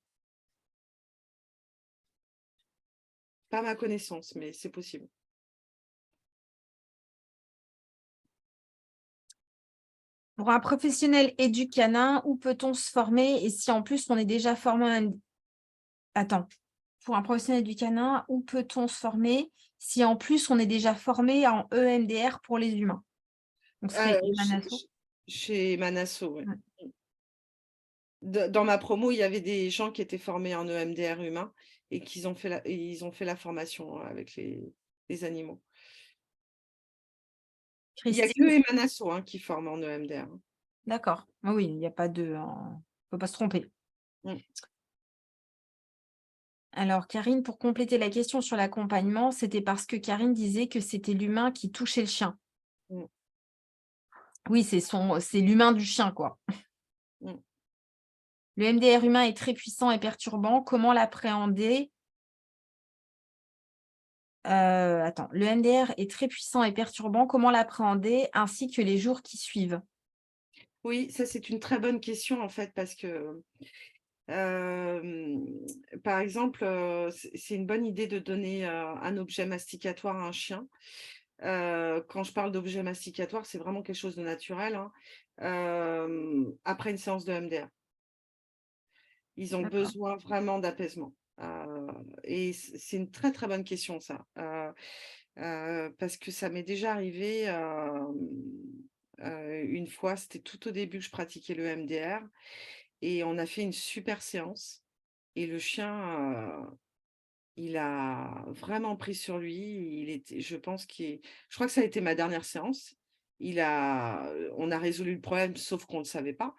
Pas à ma connaissance, mais c'est possible. Pour un professionnel éducanin, où peut-on se former? Et si en plus on est déjà formé Attends. Pour un professionnel du canin, où peut-on se former si en plus on est déjà formé en EMDR pour les humains? Donc, ce serait Emanasso. Chez Manasso, ouais. Ouais. Dans ma promo, il y avait des gens qui étaient formés en EMDR humain et ils ont fait la formation avec les animaux. Il n'y a que Christine, Emanasso, hein, qui forme en EMDR. d'accord. Ah oui, il n'y a pas de. On ne peut pas se tromper. Mm. Alors, Karine, pour compléter la question sur l'accompagnement, c'était parce que Karine disait que c'était l'humain qui touchait le chien. Mm. Oui, c'est l'humain du chien, quoi. Mm. Le MDR humain est très puissant et perturbant. Comment l'appréhender? Attends, le MDR est très puissant et perturbant. Comment l'appréhender ainsi que les jours qui suivent? Oui, ça c'est une très bonne question en fait parce que Hem, par exemple, c'est une bonne idée de donner, un objet masticatoire à un chien. Quand je parle d'objet masticatoire, c'est vraiment quelque chose de naturel, hein, après une séance de MDR. Ils ont D'accord. besoin vraiment d'apaisement, et c'est une très, très bonne question ça, parce que ça m'est déjà arrivé, une fois, c'était tout au début que je pratiquais le MDR et on a fait une super séance et le chien, il a vraiment pris sur lui. Je crois que ça a été ma dernière séance. On a résolu le problème, sauf qu'on ne le savait pas.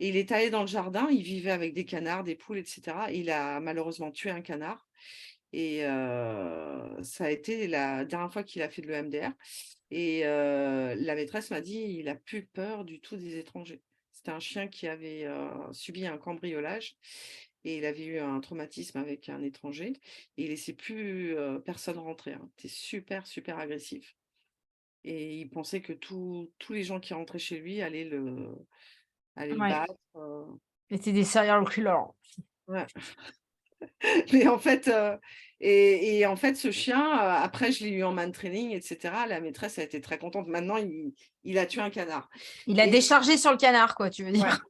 Et il est allé dans le jardin, il vivait avec des canards, des poules, etc. Il a malheureusement tué un canard. Et ça a été la dernière fois qu'il a fait de l'EMDR. Et la maîtresse m'a dit, il a plus peur du tout des étrangers. C'était un chien qui avait subi un cambriolage et il avait eu un traumatisme avec un étranger et il laissait plus personne rentrer, hein. C'était super, super agressif. Et il pensait que tous les gens qui rentraient chez lui allaient le Ouais. battre. Et c'est des serial killers. Ouais. Mais en fait, et en fait, ce chien, après, je l'ai eu en man training, etc. La maîtresse a été très contente. Maintenant, il a tué un canard. Il a Et déchargé sur le canard, quoi, tu veux ouais, dire.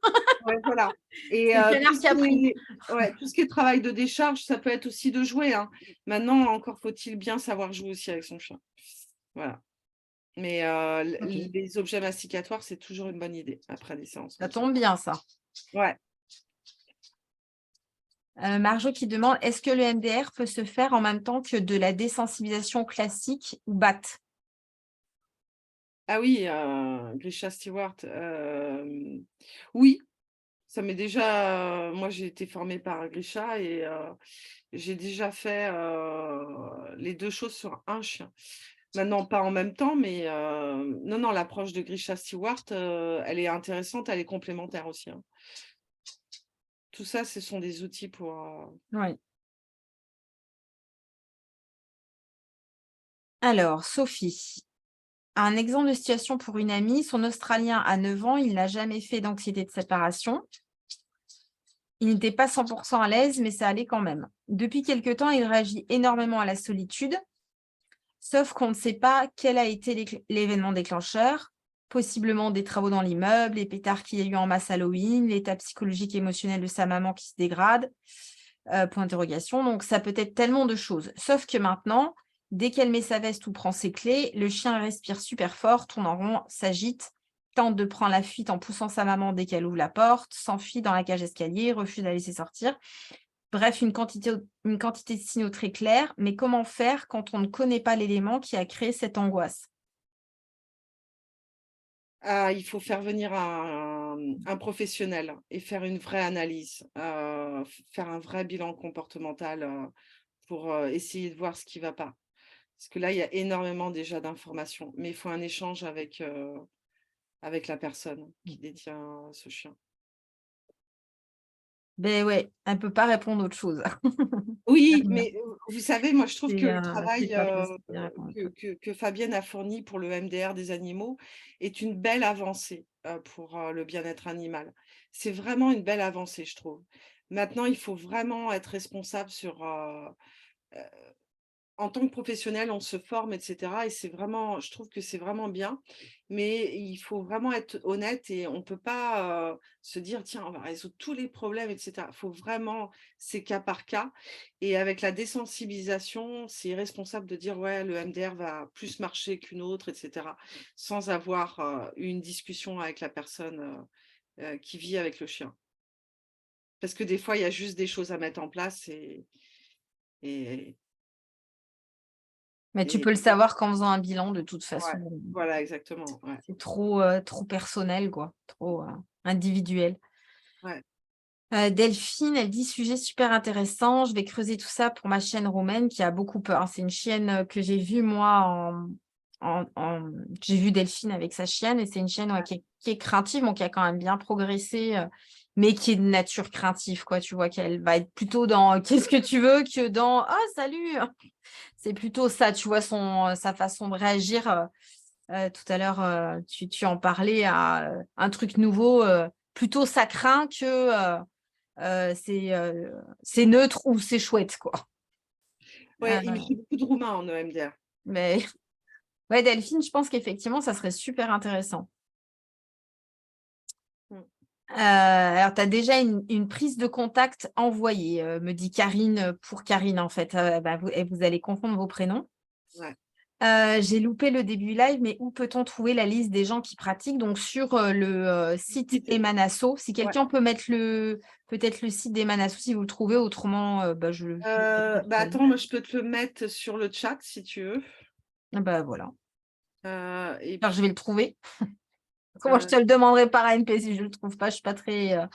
ouais, voilà. Et C'est le canard qui a pris. tout ce qui est travail de décharge, ça peut être aussi de jouer, hein. Maintenant, encore faut-il bien savoir jouer aussi avec son chien. Voilà. Mais Ok. les objets masticatoires, c'est toujours une bonne idée après des séances Ça comme ça. tombe bien, ça. Ouais. Marjo qui demande, est-ce que le MDR peut se faire en même temps que de la désensibilisation classique ou BAT? Ah oui, Grisha Stewart. Oui, ça m'est déjà. Moi, j'ai été formée par Grisha et j'ai déjà fait les deux choses sur un chien. Maintenant, pas en même temps, mais non, non, l'approche de Grisha Stewart, elle est intéressante, elle est complémentaire aussi, hein. Tout ça, ce sont des outils pour. Oui. Alors, Sophie, un exemple de situation pour une amie. Son Australien a 9 ans, il n'a jamais fait d'anxiété de séparation. Il n'était pas 100% à l'aise, mais ça allait quand même. Depuis quelque temps, il réagit énormément à la solitude, sauf qu'on ne sait pas quel a été l'événement déclencheur. possiblement des travaux dans l'immeuble, les pétards qu'il y a eu en masse Halloween, l'état psychologique et émotionnel de sa maman qui se dégrade, point d'interrogation. Donc ça peut être tellement de choses. Sauf que maintenant, dès qu'elle met sa veste ou prend ses clés, le chien respire super fort, tourne en rond, s'agite, tente de prendre la fuite en poussant sa maman dès qu'elle ouvre la porte, s'enfuit dans la cage escalier, refuse de la laisser sortir. Bref, une quantité de signaux très clairs, mais comment faire quand on ne connaît pas l'élément qui a créé cette angoisse? Il faut faire venir un professionnel et faire une vraie analyse, faire un vrai bilan comportemental, pour, essayer de voir ce qui ne va pas. Parce que là, il y a énormément déjà d'informations, mais il faut un échange avec la personne qui détient ce chien. Ben ouais, elle peut pas répondre autre chose. Oui, Clairement. mais vous savez, moi, je trouve que le C'est travail, pas facile de répondre à autre chose. que Fabienne a fourni pour le MDR des animaux est une belle avancée, pour, le bien-être animal. C'est vraiment une belle avancée, je trouve. Maintenant, il faut vraiment être responsable sur, heu en tant que professionnel, on se forme et cetera et c'est vraiment je trouve que c'est vraiment bien, mais il faut vraiment être honnête et on peut pas, se dire: «Tiens, on va résoudre tous les problèmes» et cetera. Il faut vraiment c'est cas par cas et avec la désensibilisation, c'est irresponsable de dire: «Ouais, le MDR va plus marcher qu'une autre» et cetera, sans avoir, eu une discussion avec la personne, qui vit avec le chien. Parce que des fois, il y a juste des choses à mettre en place et Mais tu et peux le savoir qu'en faisant un bilan de toute ouais, façon. voilà, exactement, ouais. C'est trop, trop personnel quoi, trop, individuel. Ouais. Delphine, elle dit: «Sujet super intéressant, je vais creuser tout ça pour ma chienne Romaine qui a beaucoup peur». C'est une chienne, que j'ai vue moi j'ai vu Delphine avec sa chienne et c'est une chienne, ouais, qui est craintive, bon qui a quand même bien progressé, mais qui est de nature craintive quoi. Tu vois qu'elle va être plutôt dans: «Qu'est-ce que tu veux?» que dans: «Ah salut!» C'est plutôt ça, tu vois sa façon de réagir, tout à l'heure, tu en parlais à, un truc nouveau, plutôt ça craint que, c'est neutre ou c'est chouette, quoi. Ouais, il me Heu, fait beaucoup de roumains en EMDR. mais ouais, Delphine, je pense qu'effectivement, ça serait super intéressant. Mmh. Alors tu as déjà une prise de contact envoyée, me dit Karine, pour Karine, en fait, bah, vous allez confondre vos prénoms. Ouais. J'ai loupé le début live, mais où peut-on trouver la liste des gens qui pratiquent? Donc sur, le, site Site, Emanasso. Si ouais. quelqu'un peut mettre peut-être le site d'Emanasso si vous le trouvez, autrement, bah, je le mettrai Bah, tout à l'heure. attends, moi, je peux te le mettre sur le chat si tu veux. Ah bah, voilà. Et Alors je vais le puis, trouver. Comment je heu, te le demanderai par ANP si je le trouve pas? Je suis pas très,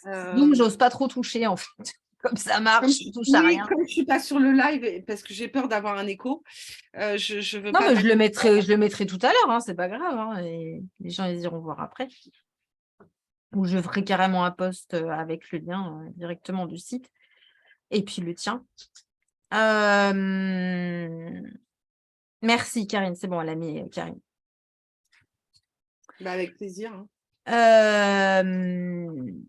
Zoom, hem, j'ose pas trop toucher, en fait. Comme ça marche, je touche à rien. comme je suis pas sur le live et parce que j'ai peur d'avoir un écho, je veux Non, pas mais mettre je le mettrai tout à l'heure, hein, c'est pas grave, hein, et les gens, ils iront voir après. Ou je ferai carrément un post, avec le lien, directement du site et puis le tien. Hem, merci Karine, c'est bon, elle a mis, Karine. bah, avec plaisir, hein. Hem,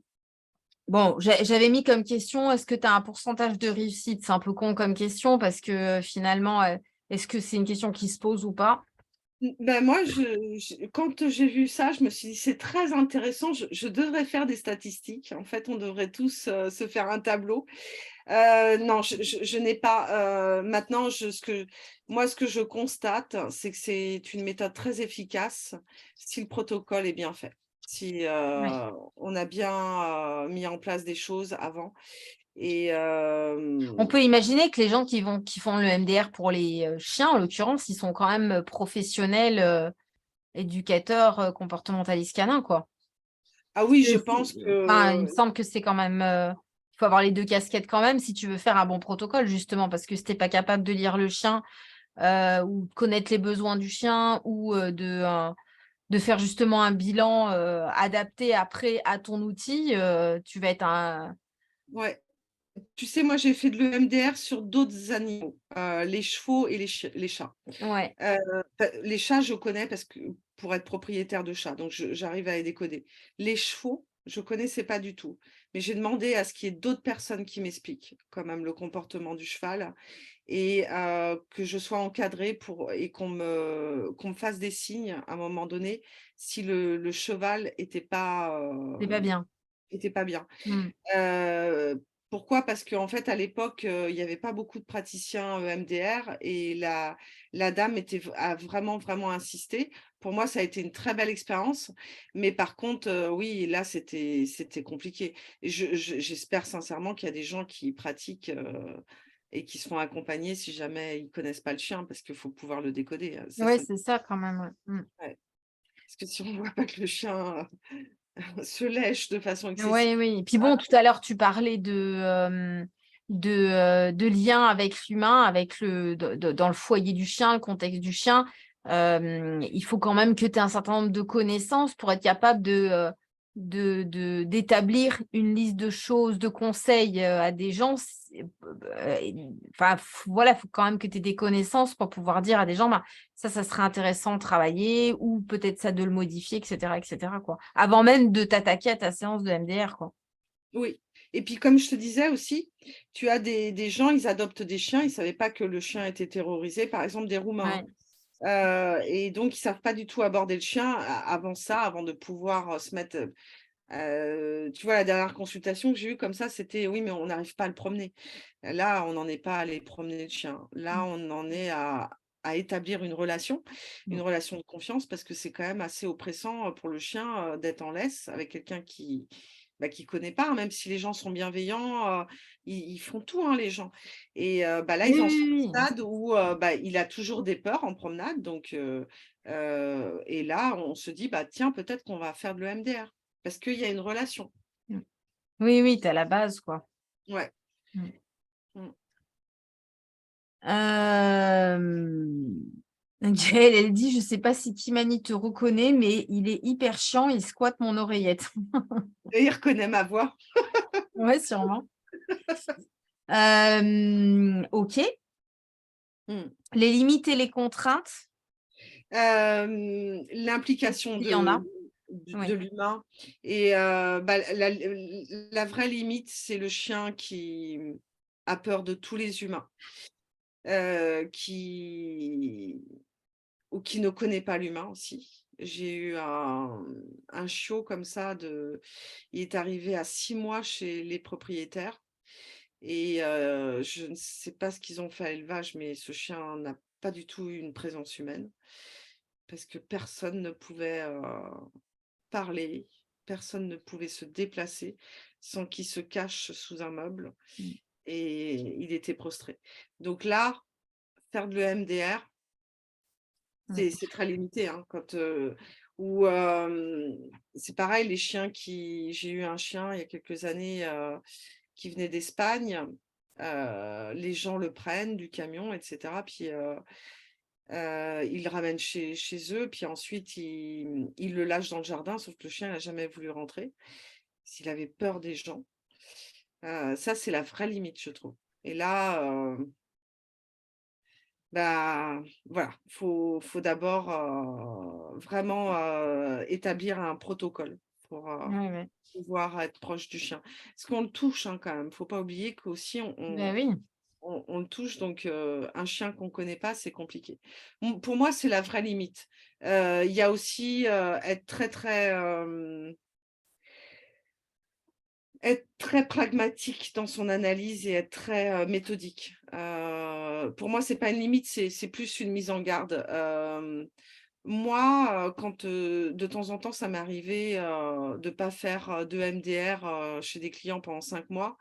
bon, j'avais mis comme question: «Est-ce que tu as un pourcentage de réussite?» C'est un peu con comme question parce que, finalement, est-ce que c'est une question qui se pose ou pas? Bah, moi, quand j'ai vu ça, je me suis dit: «C'est très intéressant, je devrais faire des statistiques». En fait, on devrait tous, se faire un tableau. Non, je n'ai pas, maintenant ce que je constate, c'est que c'est une méthode très efficace si le protocole est bien fait. Si, Ouais. on a bien, mis en place des choses avant et On peut imaginer que les gens qui font le MDR pour les, chiens, en l'occurrence, ils sont quand même, professionnels, éducateurs, comportementalistes canins, quoi. ah oui, je Que c'est pense Enfin, il me que semble que c'est quand même, il faut avoir les 2 casquettes quand même si tu veux faire un bon protocole justement. Parce que si tu es pas capable de lire le chien, ou de connaître les besoins du chien ou, de faire justement un bilan, adapté après à ton outil, tu vas être un ouais. Tu sais, moi, j'ai fait de l'EMDR sur d'autres animaux, les chevaux et les chats. ouais. Les chats, je connais parce que pour être propriétaire de chats, donc j'arrive à les décoder. Les chevaux, je connaissais pas du tout, mais j'ai demandé à ce qu'il y ait d'autres personnes qui m'expliquent quand même le comportement du cheval et que je sois encadrée et qu'on me fasse des signes à un moment donné si le cheval C'est pas bien. était pas bien. Mm. Pourquoi? Parce qu'en fait, à l'époque, il y avait pas beaucoup de praticiens EMDR et la dame a vraiment, vraiment insisté. Pour moi, ça a été une très belle expérience, mais par contre, oui, là, c'était compliqué. Et j'espère sincèrement qu'il y a des gens qui pratiquent, et qui seront accompagnés si jamais ils connaissent pas le chien, parce qu'il faut pouvoir le décoder, ça Ouais, serait c'est ça quand même. Ouais. ouais. Parce que si on voit pas que le chien, se lèche de façon excessive. Oui, oui. Et puis bon, tout à l'heure, tu parlais de lien avec l'humain, avec dans le foyer du chien, le contexte du chien. Il faut quand même que tu aies un certain nombre de connaissances pour être capable d'établir une liste de choses, de conseils à des gens. Enfin, voilà, il faut quand même que tu aies des connaissances pour pouvoir dire à des gens, bah, ça serait intéressant de travailler ou peut-être ça de le modifier, etc., quoi. Avant même de t'attaquer à ta séance de MDR, quoi. Oui, et puis comme je te disais aussi, tu as des gens, ils adoptent des chiens, ils ne savaient pas que le chien était terrorisé, par exemple des Roumains, Ouais. et donc ils savent pas du tout aborder le chien avant ça, avant de pouvoir, se mettre, tu vois, la dernière consultation que j'ai eue comme ça, c'était: «Oui, mais on n'arrive pas à le promener». Là, on n'en est pas à aller promener le chien. Là, Mmh. on en est à établir une Mmh. relation de confiance parce que c'est quand même assez oppressant, pour le chien, d'être en laisse avec quelqu'un qui connaît pas, hein, même si les gens sont bienveillants, ils font tout, hein, les gens et là, Oui, ils en sont oui, au oui. stade où, il a toujours des peurs en promenade donc et là, on se dit: «Bah, tiens, peut-être qu'on va faire de l'EMDR». Parce qu'il y a une relation. Mmh. Oui, oui, tu as la base, quoi. Ouais. Mmh. Mmh. Gaëlle, elle dit: «Je sais pas si Kimani te reconnaît, mais il est hyper chiant, il squatte mon oreillette». Et il reconnaît ma voix. Ouais, sûrement. OK. Mmh. Les limites et les contraintes, L'implication s'il y en a? de Oui. l'humain et la vraie limite, c'est le chien qui a peur de tous les humains, qui ou qui ne connaît pas l'humain aussi. J'ai eu un chiot comme ça il est arrivé à 6 mois chez les propriétaires et je ne sais pas ce qu'ils ont fait à l'élevage, mais ce chien n'a pas du tout eu une présence humaine parce que personne ne pouvait, parler, personne ne pouvait se déplacer sans qu'il se cache sous un meuble Mmh. et il était prostré. Donc là, faire de l'EMDR, Ouais. c'est très limité, hein, ou c'est pareil, les chiens j'ai eu un chien il y a quelques années, qui venait d'Espagne, les gens le prennent du camion et cetera, puis, ils le ramènent chez eux, puis ensuite ils le lâchent dans le jardin, sauf que le chien n'a jamais voulu rentrer, s'il avait peur des gens. Ça, c'est la vraie limite, je trouve et là, bah, voilà, faut d'abord, vraiment, établir un protocole pour, Ouais, ouais. pouvoir être proche du chien. Parce qu'on le touche, hein, quand même. Faut pas oublier qu'aussi Bah, oui. on le touche donc un chien qu'on connaît pas, c'est compliqué. Pour moi, c'est la vraie limite. Il y a aussi, être très, très, être très pragmatique dans son analyse et être très, méthodique. Pour moi, c'est pas une limite, c'est plus une mise en garde. Moi, quand, de temps en temps, ça m'est arrivé, de pas faire, de MDR, chez des clients pendant 5 mois,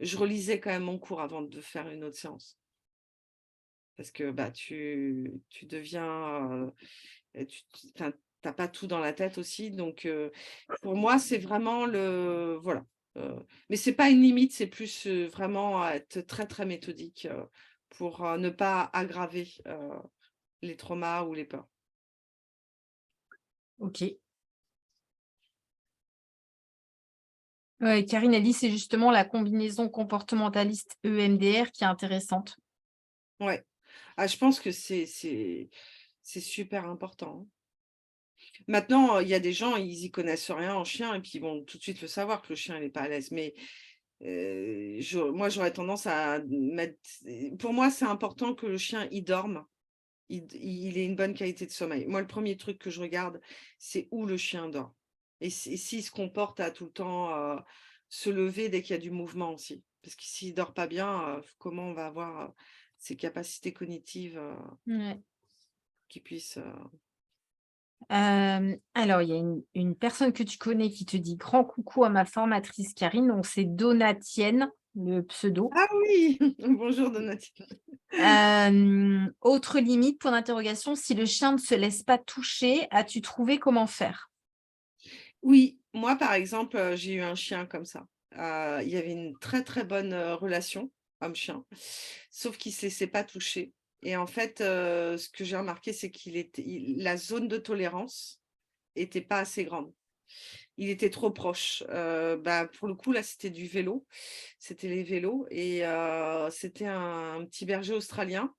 je relisais quand même mon cours avant de faire une autre séance. Parce que, bah, tu deviens, enfin, tu pas tout dans la tête aussi donc pour moi, c'est vraiment voilà, mais c'est pas une limite, c'est plus, vraiment être très, très méthodique, pour, ne pas aggraver, les traumas ou les peurs. OK. Ouais, Karine, elle dit: «C'est justement la combinaison comportementaliste EMDR qui est intéressante». Ouais. Ah, je pense que c'est super important, hein. Maintenant, il y a des gens, ils y connaissent rien en chien et puis ils vont tout de suite le savoir que le chien, il est pas à l'aise. Mais Moi, j'aurais tendance à mettre. Pour moi, c'est important que le chien y dorme. Il ait une bonne qualité de sommeil. Moi, le premier truc que je regarde, c'est où le chien dort. Et s'il se comporte à tout le temps se lever dès qu'il y a du mouvement aussi. Parce que s'il dort pas bien, comment on va avoir ses capacités cognitives Ouais. qui puissent. Alors, il y a une personne que tu connais qui te dit grand coucou à ma formatrice Karine, donc c'est Donatienne, le pseudo. Ah oui, bonjour Donatille. Autre limite, point d'interrogation, si le chien ne se laisse pas toucher, as-tu trouvé comment faire? Oui, moi par exemple, j'ai eu un chien comme ça. Il y avait une très, très bonne, relation homme-chien, sauf qu'il ne se laissait pas toucher et en fait, ce que j'ai remarqué, c'est la zone de tolérance était pas assez grande. Il était trop proche. Bah, pour le coup, là, c'était du vélo. C'était les vélos et c'était un petit berger australien.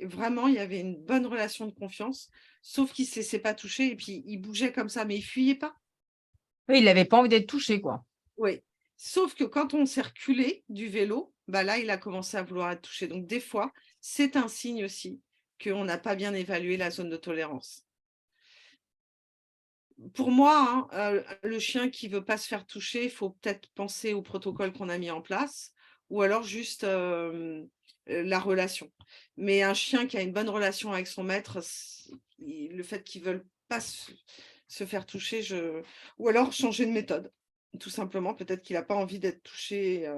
Vraiment, il y avait une bonne relation de confiance, sauf qu'il ne se laissait pas toucher et puis il bougeait comme ça, mais il fuyait pas. Oui, il n'avait pas envie d'être touché, quoi. Oui, sauf que quand on s'est reculé du vélo, bah là, il a commencé à vouloir être touché. Donc des fois, c'est un signe aussi qu'on n'a pas bien évalué la zone de tolérance. Pour moi, hein, le chien qui veut pas se faire toucher, il faut peut-être penser au protocole qu'on a mis en place ou alors juste, la relation. Mais un chien qui a une bonne relation avec son maître, le fait qu'il ne veuille pas se faire toucher, ou alors changer de méthode, tout simplement. Peut-être qu'il n'a pas envie d'être touché,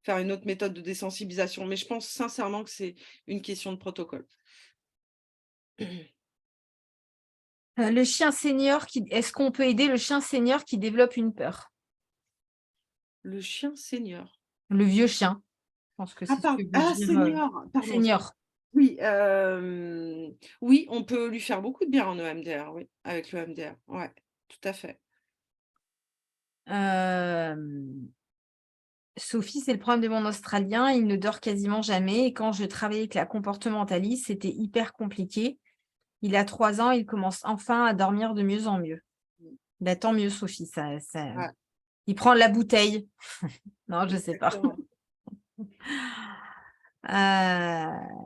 faire une autre méthode de désensibilisation. Mais je pense sincèrement que c'est une question de protocole. Le chien senior est-ce qu'on peut aider le chien senior qui développe une peur? Le chien senior. Le vieux chien, je pense que Ah c'est ce que veut dire, senior, pardon. senior. Oui, oui, on peut lui faire beaucoup de bien en EMDR, oui, avec le EMDR. Ouais, tout à fait. Sophie, c'est le problème de mon Australien, il ne dort quasiment jamais et quand je travaillais avec la comportementaliste, c'était hyper compliqué. Il a 3 ans, il commence enfin à dormir de mieux en mieux. Bah, tant mieux Sophie, Ouais, il prend la bouteille. Non, je sais pas. exactement.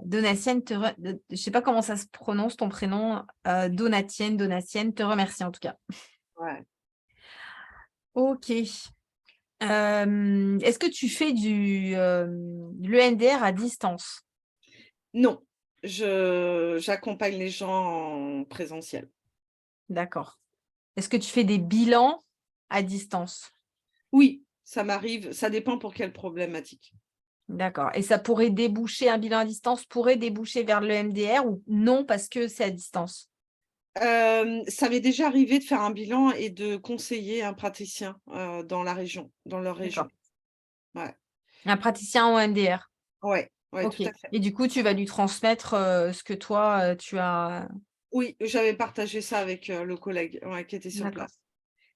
Donatienne, je sais pas comment ça se prononce ton prénom, Donatienne, te remercie en tout cas. Ouais. OK. Est-ce que tu fais de l'EMDR à distance? Non, j'accompagne les gens en présentiel. D'accord. Est-ce que tu fais des bilans à distance? Oui, ça m'arrive, ça dépend pour quelle problématique. D'accord. Et ça pourrait déboucher, un bilan à distance pourrait déboucher vers le MDR ou non parce que c'est à distance? Ça m'est déjà arrivé de faire un bilan et de conseiller un praticien, dans la région, dans leur D'accord. région. Ouais, Un praticien en MDR. ouais, ouais, OK. tout à fait. Et du coup, tu vas lui transmettre ce que toi, tu as. Oui, j'avais partagé ça avec, le collègue, ouais, qui était sur D'accord. place.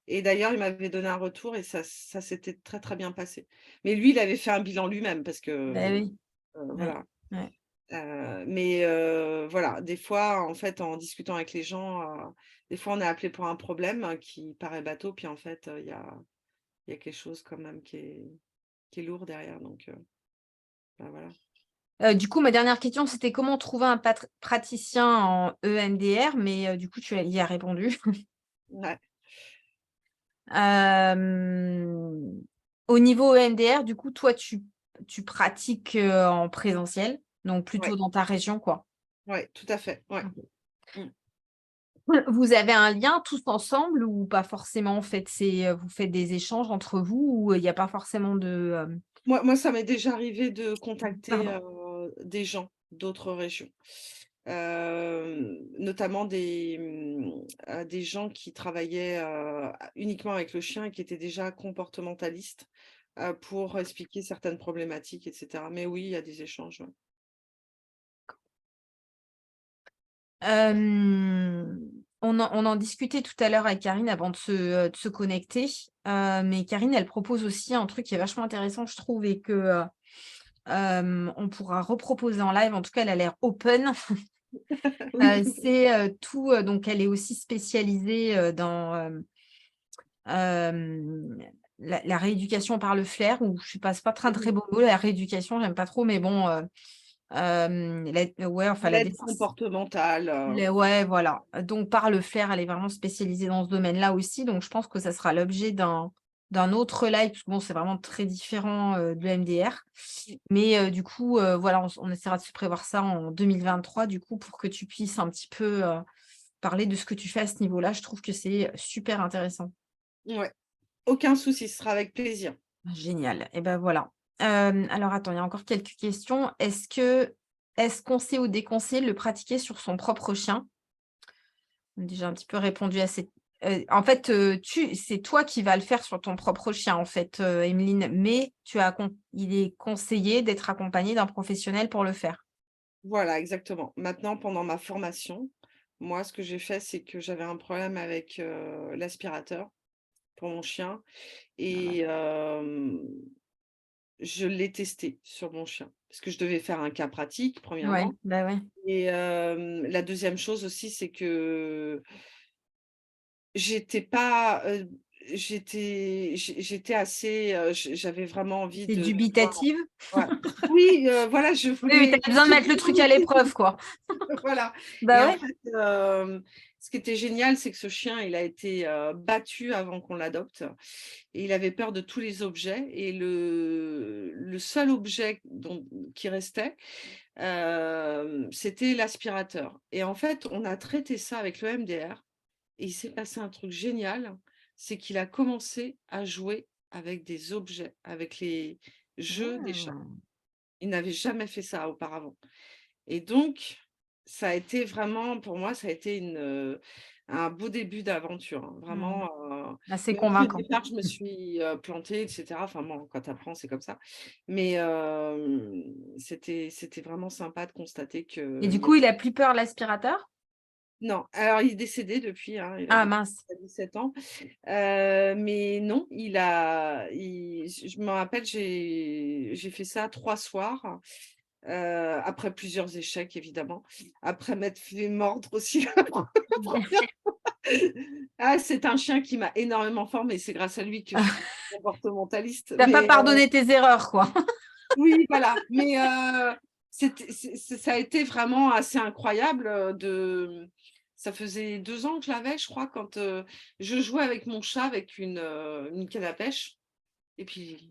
Et d'ailleurs, il m'avait donné un retour et ça s'était très, très bien passé. Mais lui, il avait fait un bilan lui-même parce que, Ben oui. Ouais. voilà. Ouais. Mais voilà, des fois, en fait, en discutant avec les gens, des fois, on est appelé pour un problème qui paraît bateau, puis en fait, il y a quelque chose quand même qui est lourd derrière, donc bah, voilà. Du coup, ma dernière question, c'était comment trouver un praticien en EMDR, mais du coup, tu y as répondu. Ouais, Au niveau EMDR, du coup, toi, tu pratiques en présentiel, donc plutôt ouais, dans ta région, quoi. ouais, tout à fait, ouais. Ok. Mmh. Vous avez un lien tous ensemble ou pas forcément? Vous faites des échanges entre vous ou il n'y a pas forcément de. Moi, ça m'est déjà arrivé de contacter, Pardon. des gens d'autres régions. Notamment des gens qui travaillaient, uniquement avec le chien et qui étaient déjà comportementalistes, pour expliquer certaines problématiques et cetera. Mais oui, il y a des échanges, ouais. On en discutait tout à l'heure avec Karine avant de se connecter, mais Karine, elle propose aussi un truc qui est vachement intéressant, je trouve, et que on pourra reproposer en live. En tout cas, elle a l'air open. Oui. C'est tout. Donc, elle est aussi spécialisée dans la rééducation par le flair, ou je sais pas, c'est pas très très beau mot, la rééducation, j'aime pas trop, mais bon, ouais, enfin la L'aide comportementale. ouais, voilà. Donc, par le flair, elle est vraiment spécialisée dans ce domaine-là aussi. Donc, je pense que ça sera l'objet d'un autre live, parce que bon, c'est vraiment très différent de l'EMDR. Mais du coup, voilà, on essaiera de se prévoir ça en 2023, du coup, pour que tu puisses un petit peu parler de ce que tu fais à ce niveau-là. Je trouve que c'est super intéressant. Ouais, aucun souci, ce sera avec plaisir. Génial. Et ben voilà. Alors, attends, il y a encore quelques questions. Est-ce qu'on sait ou déconseille de le pratiquer sur son propre chien? On a déjà un petit peu répondu à cette en fait, c'est toi qui vas le faire sur ton propre chien, en fait, Emeline, mais il est conseillé d'être accompagné d'un professionnel pour le faire. Voilà, exactement. Maintenant, pendant ma formation, moi, ce que j'ai fait, c'est que j'avais un problème avec, l'aspirateur pour mon chien Ah bah, et je l'ai testé sur mon chien. Parce que je devais faire un cas pratique, ouais, premièrement bah, ouais. et la deuxième chose aussi, c'est que j'étais pas, j'étais assez, j'avais vraiment envie Tu de voir dubitative? ouais. Oui, voilà, je Oui, mais tu voulais as besoin de mettre le truc à l'épreuve, quoi. voilà et Bah, en ouais. fait, ce qui était génial, c'est que ce chien, il a été, battu avant qu'on l'adopte et il avait peur de tous les objets et le seul objet qui restait, c'était l'aspirateur et en fait, on a traité ça avec le MDR et il s'est passé un truc génial, c'est qu'il a commencé à jouer avec des objets, avec les jeux des chats. Mmh. Il n'avait jamais fait ça auparavant. Et donc, ça a été vraiment, pour moi, ça a été un beau début d'aventure, hein, Mmh. vraiment, Assez même si au convaincant. départ, je me suis, plantée et cetera. Enfin bon, quand tu apprends, c'est comme ça. Mais c'était vraiment sympa de constater Et qu'il du y coup, avait il a plus peur de l'aspirateur? non, alors il est décédé depuis, hein, il Ah avait mince. 17 ans. Mais non, je me rappelle, j'ai fait ça 3 soirs. Après plusieurs échecs évidemment, après m'être fait mordre aussi la 1re ah, c'est un chien qui m'a énormément formée, c'est grâce à lui que je suis comportementaliste, Tu as pas mais pardonné tes erreurs, quoi. oui, voilà, mais ça a été vraiment assez incroyable, ça faisait 2 ans que je l'avais, je crois, quand, je jouais avec mon chat avec une canne à pêche et puis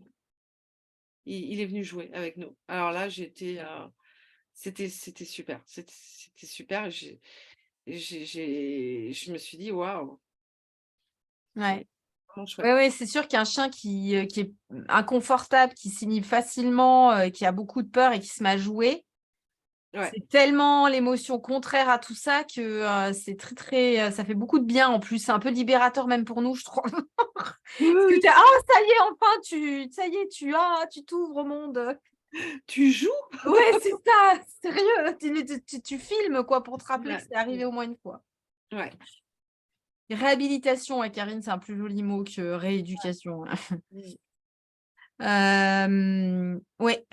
il est venu jouer avec nous. Alors là, c'était super, c'était super. Je me suis dit: «Waouh, Ouais. c'est vraiment Oui, chouette». oui, c'est sûr qu'un chien qui est inconfortable, qui s'inhibe facilement, qui a beaucoup de peur et qui se met à jouer, Ouais. c'est tellement l'émotion contraire à tout ça que c'est très, très, ça fait beaucoup de bien en plus. C'est un peu libérateur même pour nous, je trouve. Oui, Parce que oui, tu es: «Ah ça y est, enfin ça y est, tu t'ouvres au monde». oui. Tu joues? Ouais, c'est ça, sérieux, tu filmes quoi pour te rappeler que Ouais, c'est arrivé au moins une fois. ouais. Réhabilitation, ouais, Karine, c'est un plus joli mot que rééducation. Mmh. Ouais,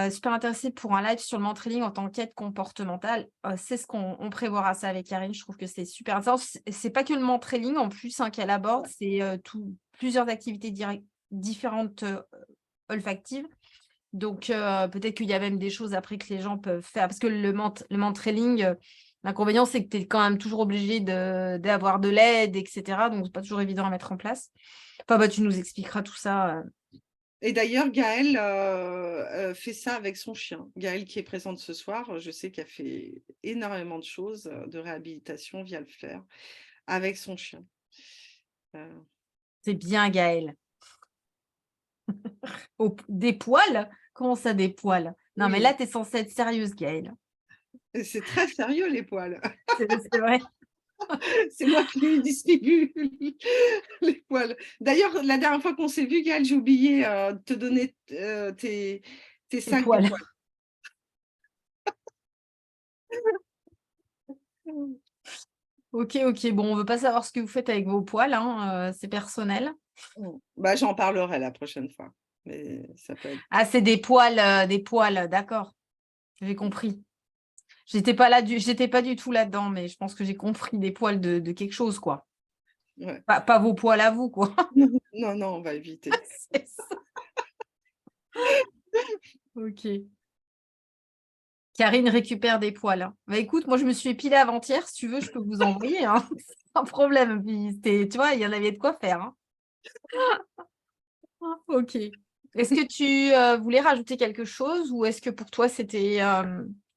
super intéressée pour un live sur le mentoring en tant qu'aide comportementale. C'est ce qu'on prévoira ça avec Karine. Je trouve que c'est super intéressant. C'est pas que le mentoring en plus, hein, qu'elle aborde, Ouais. c'est, plusieurs activités différentes, olfactives. Donc, peut-être qu'il y a même des choses après que les gens peuvent faire parce que le mentoring, l'inconvénient, c'est que tu es quand même toujours obligé d'avoir de l'aide et cetera, donc c'est pas toujours évident à mettre en place. Enfin, bah, tu nous expliqueras tout ça, Et d'ailleurs, Gaëlle, fait ça avec son chien. Gaëlle qui est présente ce soir, je sais qu'elle fait énormément de choses, de réhabilitation via le flair avec son chien. Heu, c'est bien Gaëlle. Des poils? Comment ça, des poils? Non, mais là, oui, tu es censée être sérieuse, Gaëlle. et c'est très sérieux les poils. C'est vrai. C'est moi qui lui distribue les poils. D'ailleurs, la dernière fois qu'on s'est vu, Gaëlle, j'ai oublié, de te donner, tes Des sacs de poils. poils. OK, OK. Bon, on veut pas savoir ce que vous faites avec vos poils, hein, c'est personnel. Bah, j'en parlerai la prochaine fois, mais ça peut être Ah, c'est des poils, d'accord, j'ai compris. J'étais pas du tout là-dedans, mais je pense que j'ai compris des poils de quelque chose, quoi. Ouais. Pas vos poils à vous, quoi. Non, non, on va éviter. C'est ça. Ok. Karine récupère des poils, hein. Bah écoute, moi je me suis épilée avant-hier, si tu veux, je peux vous envoyer, hein. Sans problème. Puis, tu vois, il y en avait de quoi faire, hein. Ok. Est-ce que tu voulais rajouter quelque chose ou est-ce que pour toi c'était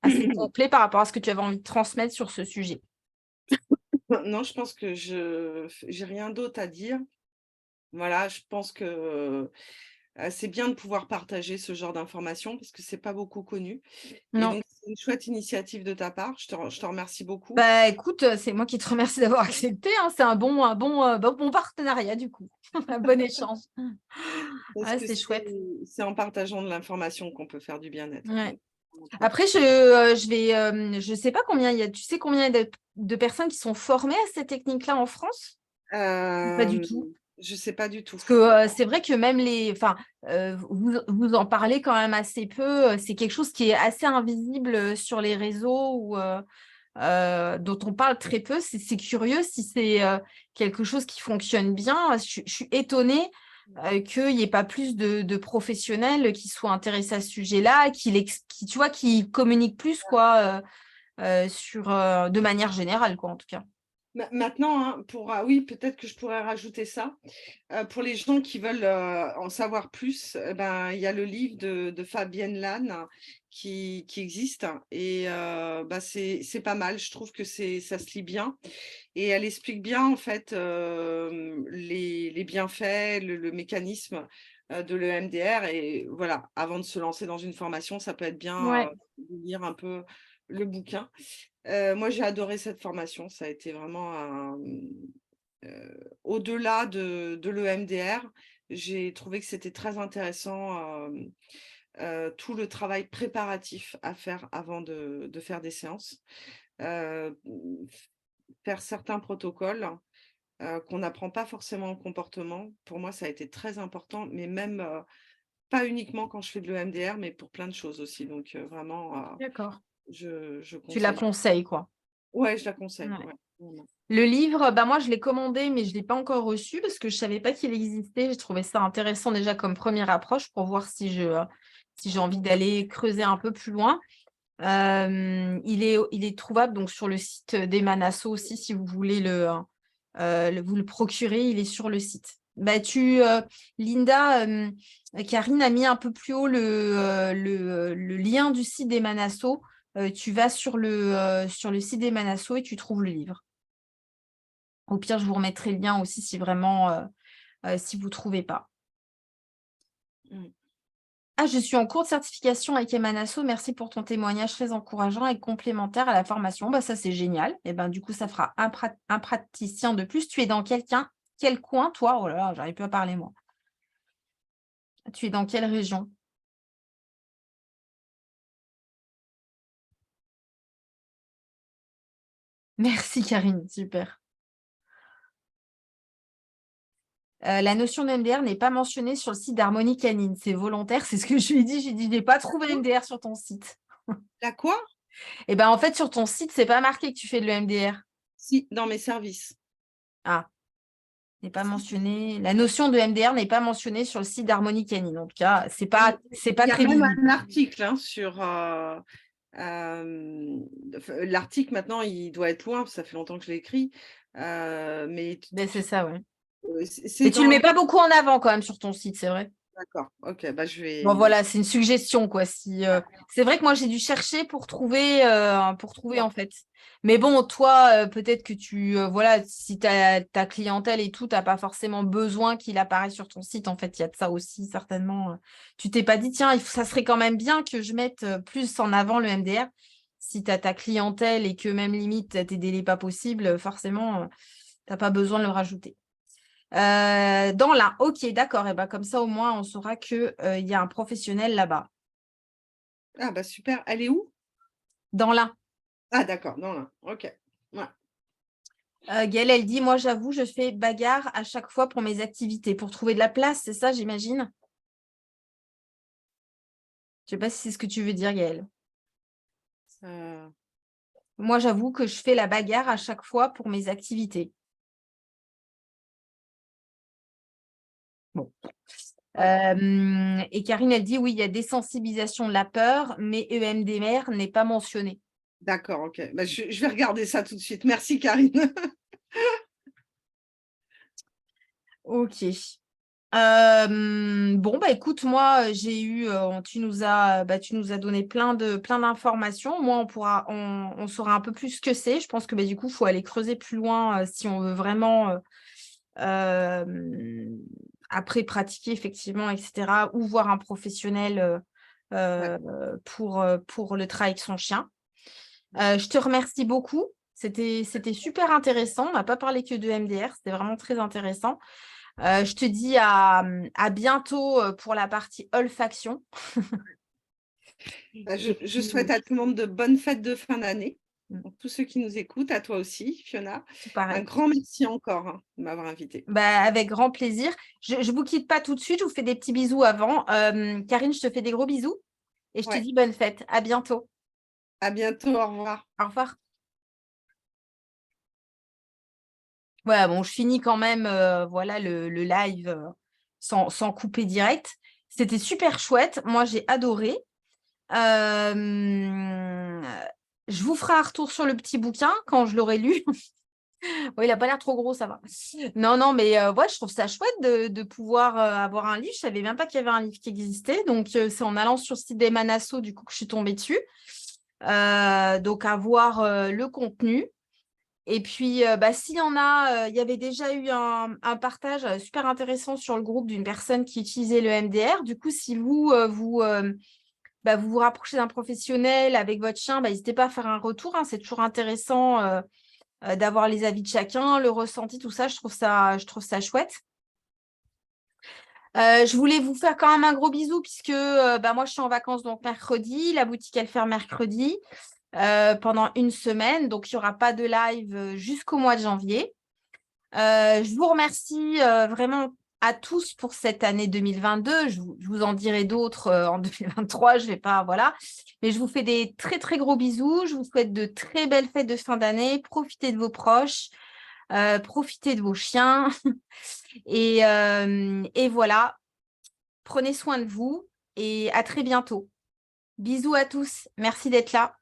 assez complet par rapport à ce que tu avais envie de transmettre sur ce sujet? Non, je pense que je j'ai rien d'autre à dire. Voilà, je pense que, c'est bien de pouvoir partager ce genre d'informations parce que c'est pas beaucoup connu et Non. donc c'est une chouette initiative de ta part. Je te remercie beaucoup Bah écoute, c'est moi qui te remercie d'avoir accepté, hein. C'est un bon partenariat du coup. Un bon échange. parce Ouais, que c'est chouette. c'est en partageant de l'information qu'on peut faire du bien-être, Ouais. donc vraiment chouette. Après, je sais pas combien il y a, tu sais combien il y a de personnes qui sont formées à ces techniques-là en France? Ou pas du Hem, tout. je sais pas du tout. Parce que c'est vrai que même enfin, vous en parlez quand même assez peu. C'est quelque chose qui est assez invisible sur les réseaux ou dont on parle très peu. C'est curieux si c'est quelque chose qui fonctionne bien. Je suis étonnée qu'il n'y ait pas plus de professionnels qui soient intéressés à ce sujet-là, tu vois, qui communiquent plus quoi, de manière générale, quoi, en tout cas. Maintenant, hein, oui, peut-être que je pourrais rajouter ça. Pour les gens qui veulent, en savoir plus, ben, il y a le livre de Fabienne Lannes qui existe et bah, c'est pas mal. Je trouve que ça se lit bien et elle explique bien, en fait, les bienfaits, le mécanisme, de l'EMDR et voilà, avant de se lancer dans une formation, ça peut être bien, Ouais, de lire un peu le bouquin. Moi, j'ai adoré cette formation. Ça a été vraiment au-delà de l'EMDR, j'ai trouvé que c'était très intéressant, tout le travail préparatif à faire avant de faire des séances. Heu, faire certains protocoles, qu'on n'apprend pas forcément en comportement. Pour moi, ça a été très important, mais même, pas uniquement quand je fais de l'EMDR, mais pour plein de choses aussi. Donc, vraiment, d'accord. je Tu la conseille. conseilles, quoi. Ouais, je la conseille, Ouais. ouais, vraiment. Le livre, bah moi, je l'ai commandé, mais je ne l'ai pas encore reçu parce que je ne savais pas qu'il existait. J'ai trouvé ça intéressant déjà comme première approche pour voir si j'ai envie d'aller creuser un peu plus loin. Il est trouvable donc sur le site d'Emanasso aussi, si vous voulez vous le procurer, il est sur le site. Bah, Linda, Karine a mis un peu plus haut le lien du site d'Emanasso. Tu vas sur le site d'Emanasso et tu trouves le livre. Au pire, je vous remettrai le lien aussi si vraiment, si vous ne trouvez pas. Mmh. Ah, je suis en cours de certification avec Emanasso. Merci pour ton témoignage très encourageant et complémentaire à la formation. Bah, ça, c'est génial. Et ben, du coup, ça fera un praticien de plus. Tu es dans quel coin, toi? Oh là là, j'arrive plus à parler, moi. Tu es dans quelle région? Merci, Karine. Super. La notion de MDR n'est pas mentionnée sur le site d'Harmonie Canine. C'est volontaire, c'est ce que je lui ai dit. J'ai dit, je n'ai pas trouvé Quoi? MDR sur ton site. La quoi? Et ben, en fait, sur ton site, c'est pas marqué que tu fais de l'EMDR. Si, dans mes services. Ah. N'est pas Si, si. mentionné. La notion de MDR n'est pas mentionnée sur le site d'Harmonie Canine. En tout cas, c'est pas Il y a très même visible. un article, hein, l'article maintenant, il doit être loin, parce que ça fait longtemps que je l'ai écrit, mais Ben, c'est ça, ouais. c'est Mais tu le dans mets pas beaucoup en avant quand même sur ton site, c'est vrai. d'accord, OK, bah, je Bon, vais voilà, c'est une suggestion, quoi. C'est vrai que moi, j'ai dû chercher pour trouver, en fait. Mais bon, toi, peut-être que voilà, si ta clientèle et tout, tu n'as pas forcément besoin qu'il apparaisse sur ton site. En fait, il y a de ça aussi, certainement. Tu t'es pas dit, tiens, ça serait quand même bien que je mette plus en avant le MDR. Si tu as ta clientèle et que même limite, tu as tes délais pas possibles, forcément, tu n'as pas besoin de le rajouter. Dans l'Ain, ok, d'accord. Et ben, comme ça, au moins, on saura qu'il y a un professionnel là-bas. ah bah, super. Elle est où? Dans l'Ain. Ah d'accord, non, là, OK. Ouais. Gaëlle, elle dit, moi, j'avoue, je fais bagarre à chaque fois pour mes activités. Pour trouver de la place, c'est ça, j'imagine? Je sais pas si c'est ce que tu veux dire, Gaëlle. Heu, Moi, j'avoue que je fais la bagarre à chaque fois pour mes activités. Bon. Et Karine, elle dit, oui, il y a désensibilisation de la peur, mais EMDR n'est pas mentionné. D'accord, ok. Bah, je vais regarder ça tout de suite. Merci, Karine. Ok. Bon, bah écoute, moi, tu nous as donné plein d'informations. Moi, on saura un peu plus ce que c'est. Je pense que bah, du coup, il faut aller creuser plus loin si on veut vraiment après pratiquer effectivement, etc. Ou voir un professionnel Ouais. pour le travail avec son chien. Je te remercie beaucoup. C'était super intéressant. On n'a pas parlé que de MDR, c'était vraiment très intéressant. Je te dis à bientôt pour la partie olfaction. Bah, Et je puis, souhaite à tout le monde de bonnes fêtes de fin d'année. mm, Pour tous ceux qui nous écoutent, à toi aussi, Fiona. tout Un pareil. grand merci encore de m'avoir invitée. Bah, avec grand plaisir. Je ne vous quitte pas tout de suite, je vous fais des petits bisous avant. Karine, je te fais des gros bisous et je te Ouais. dis bonne fête. À bientôt. À bientôt, au revoir. Au revoir. Voilà, bon, je finis quand même voilà, le live sans couper direct. C'était super chouette. Moi, j'ai adoré. Euh, je vous ferai un retour sur le petit bouquin quand je l'aurai lu. Oui, il n'a pas l'air trop gros, ça va. Non, non, mais ouais, je trouve ça chouette de pouvoir avoir un livre. Je ne savais même pas qu'il y avait un livre qui existait. Donc, c'est en allant sur le site des Manasso, du coup, que je suis tombée dessus. Donc, à voir le contenu. Et puis, bah, s'il y en a, il y avait déjà eu un partage super intéressant sur le groupe d'une personne qui utilisait le MDR. Du coup, si vous vous rapprochez d'un professionnel avec votre chien, bah, n'hésitez pas à faire un retour, hein. C'est toujours intéressant d'avoir les avis de chacun, le ressenti, tout ça. Je trouve ça chouette. Je voulais vous faire quand même un gros bisou puisque bah, moi, je suis en vacances donc mercredi. La boutique, elle ferme mercredi pendant une semaine. Donc, il n'y aura pas de live jusqu'au mois de janvier. Je vous remercie vraiment à tous pour cette année 2022. Je vous en dirai d'autres en 2023. Je vais pas, voilà. Mais je vous fais des très, très gros bisous. Je vous souhaite de très belles fêtes de fin d'année. Profitez de vos proches. Profitez de vos chiens. Et voilà. Prenez soin de vous et à très bientôt. Bisous à tous. Merci d'être là.